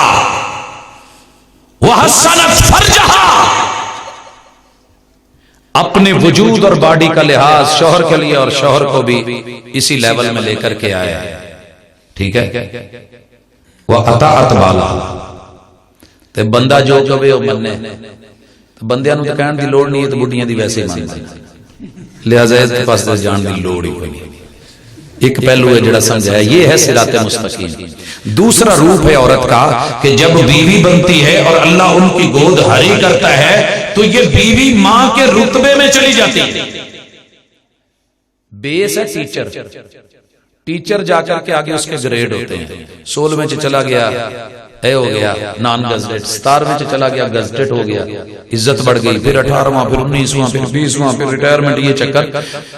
وحسنت فرجہا، اپنے وجود اور باڈی کا لحاظ شوہر کے لیے اور شوہر کو بھی اسی لیول میں لے کر کے آیا ہے، ٹھیک ہے۔ وَأَطَاعَتْ بَالَهَا، تے بندہ جو کہے وہ مننے، بندیاں نوں تے کہن دی لوڑ نہیں ہے، تو بڈیاں دی ویسے ہی مانتے، لہذا اس کے پاس جان دی لوڑ ہی کوئی نہیں۔ ایک پہلو ہے جڑا سمجھایا، یہ ہے صراط مستقیم۔ دوسرا روپ ہے عورت کا کہ جب بیوی بنتی ہے اور اللہ ان کی گود ہری کرتا ہے تو یہ بیوی ماں کے رتبے میں چلی جاتی ہے۔ بیس ہے ٹیچر، ٹیچر جا کر کے آگے اس کے گریڈ ہوتے ہیں۔ 16 میں چلا گیا اے ہو گیا نان گزٹڈ، 17 میں چلا گیا گزٹڈ ہو گیا، عزت بڑھ گئی، پھر 18واں، پھر 19واں، پھر 20واں، پھر ریٹائرمنٹ۔ یہ چکر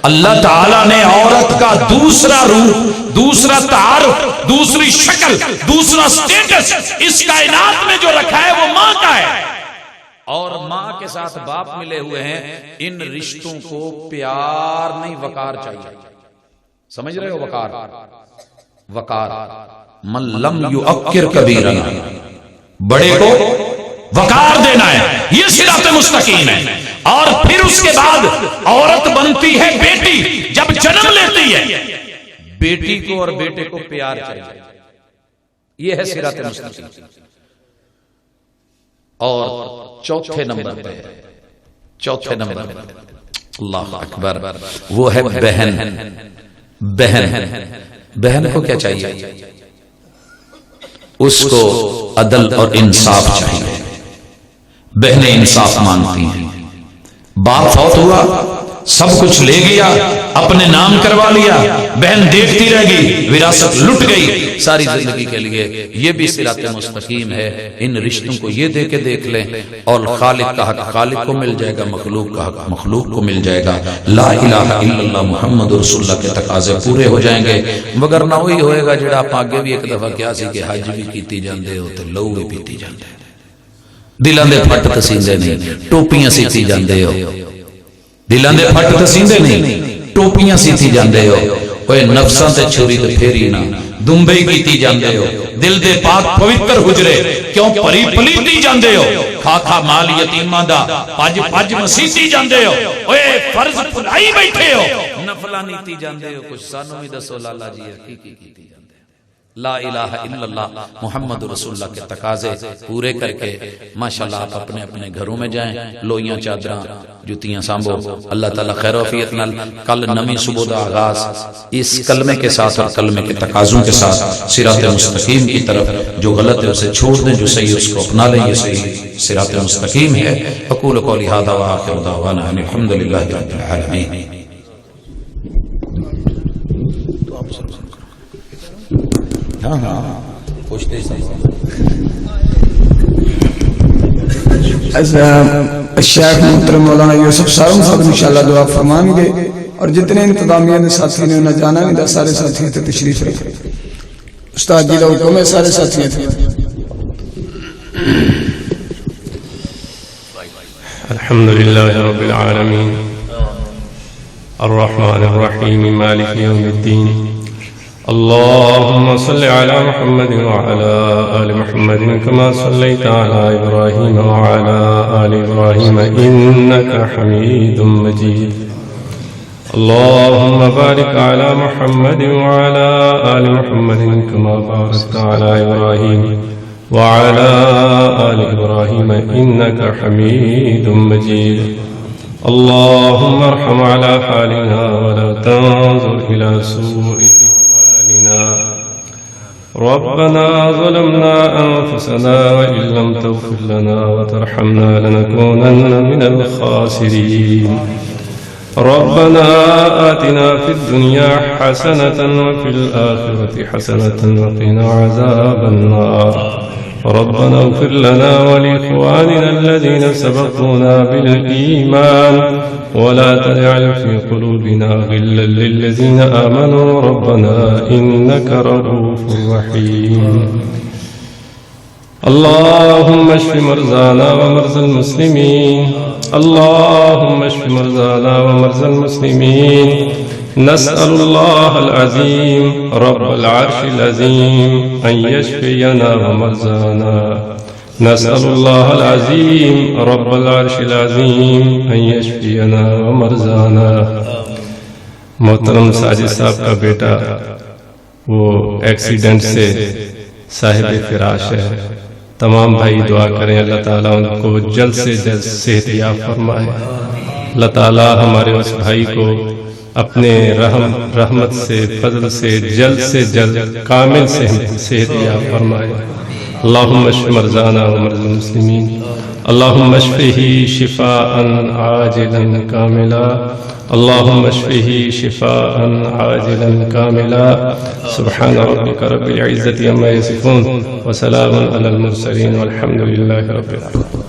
اللہ تعالیٰ نے عورت کا دوسرا روپ، دوسرا تعارف، دوسری شکل، دوسرا سٹیٹس اس کائنات میں جو رکھا ہے وہ ماں کا ہے، اور ماں کے ساتھ باپ ملے ہوئے ہیں۔ ان رشتوں کو پیار نہیں، وقار چاہیے۔ سمجھ رہے ہو؟ وقار، وقار۔ من لم یؤکر کبیرا، بڑے کو وقار دینا ہے، یہ صراط مستقیم ہے۔ اور پھر اس کے بعد عورت بنتی ہے بیٹی، جب جنم لیتی ہے بیٹی کو اور بیٹے کو پیار چاہیے، یہ ہے صراط مستقیم۔ اور چوتھے نمبر پہ اللہ اکبر. وہ ہے بہن. بہن کو کیا چاہیے؟ اس کو عدل اور انصاف چاہیے. بہنیں انصاف مانگتی ہیں. باپ فوت ہوا، سب کچھ لے گیا، اپنے نام کروا لیا، بہن دیکھتی رہ گئی، وراثت لٹ گئی ساری زندگی کے لیے. یہ بھی صراط مستقیم ہے. ان رشتوں کو یہ دے کے دیکھ لیں، اور خالق کا حق خالق کو مل جائے گا، مخلوق کا حق مخلوق کو مل جائے گا. لا الہ الا اللہ محمد رسول اللہ کے تقاضے پورے ہو جائیں گے. مگر نہ وہی ہوئے گا جڑا آپ آگے بھی ایک دفعہ کیا سی کہ حج بھی کیتی جاندے ہو تے لہو بھی پیتی جاندے ہو، دلاں دے پھٹ تسیندے نہیں، ٹوپیاں سیتی جاندے ہو. دلاں دے پھٹ تسیندے نہیں، ٹوپیاں سیتی جاندے ہو. اوے نفساں تے چھری تے پھیری نہ دمبئی کیتی جاندے ہو. دل دے پاک پوتر حجرے کیوں پری پلیتی جاندے ہو. کھا کھا مال یتیماں دا پج پج مسیتی جاندے ہو. اوے فرض بھلائی بیٹھے ہو، نفلاں نیتی جاندے ہو. کچھ سانوں بھی دسو لالا جی کی کیتی جاندے ہو. لا الہ الا اللہ محمد رسول اللہ کے تقاضے پورے کر کے ماشاءاللہ آپ اپنے اپنے گھروں میں جائیں. لوئیاں چادراں جتیاں سانبو. اللہ تعالیٰ خیر و عافیت نال کل نمی صبح دا آغاز اس کلمے کے ساتھ اور کلمے کے تقاضوں کے ساتھ صراط مستقیم کی طرف. جو غلط ہے اسے چھوڑ دیں، جو صحیح اس کو اپنا لیں. یہ صحیح صراط مستقیم ہے. اقول قولی ھذا وآخر دعوانا ان الحمد للہ رب العالمین. الشیخ محترم مولانا یوسف سارم صاحب انشاءاللہ دعا فرمائیں گے، اور جتنے انتظامیہ نے ساتھی نے انہیں جانا نہیں، سارے ساتھی تھے تشریف رکھے. استاد جی کا حکم ہے، سارے ساتھی تھے. الحمدللہ رب العالمین الرحمن الرحیم مالک یوم الدین. اللهم صل على محمد وعلى آل محمد كما صليت على إبراهيم وعلى آل إبراهيم إنك حميد مجيد. اللهم بارك على محمد وعلى آل محمد كما باركت على إبراهيم وعلى آل إبراهيم إنك حميد مجيد. اللهم ارحم على حالنا ولا تنظر إلى سوء ربنا ظلمنا أنفسنا وإن لم تغفر لنا وترحمنا لنكونن من الخاسرين. ربنا آتنا في الدنيا حسنة وفي الآخرة حسنة وقنا عذاب النار. ربنا اغفر لنا ولإخواننا الذين سبقونا بالإيمان ولا تجعل في قلوبنا غلا للذين آمنوا ربنا إنك رؤوف رحيم. اللهم اشف مرضانا ومرضى المسلمين. اللهم اشف مرضانا ومرضى المسلمين. نسأل الله العظيم رب العرش العظيم أن يشفينا ومرضانا. نسأل الله العظيم رب العرش العظيم أن يشفينا ومرضانا. محترم ساجد صاحب کا بیٹا وہ ایکسیڈنٹ سے صاحب فراش ہے. تمام بھائی دعا کریں اللہ تعالیٰ ان کو جلد سے جلد صحت یاب فرمائے. اللہ تعالیٰ ہمارے اس بھائی کو اپنے رحمت سے فضل سے جلد کامل صحت یاب فرمائے. اللہم اشف مرضانا ومرضى المسلمین. اللہم اشفہ شفاء عاجلا کاملا. اللہم اشفہ شفاء عاجلا کاملا. سبحان ربک رب العزت عما یصفون وسلام علی المرسلین والحمد للہ رب العالمین.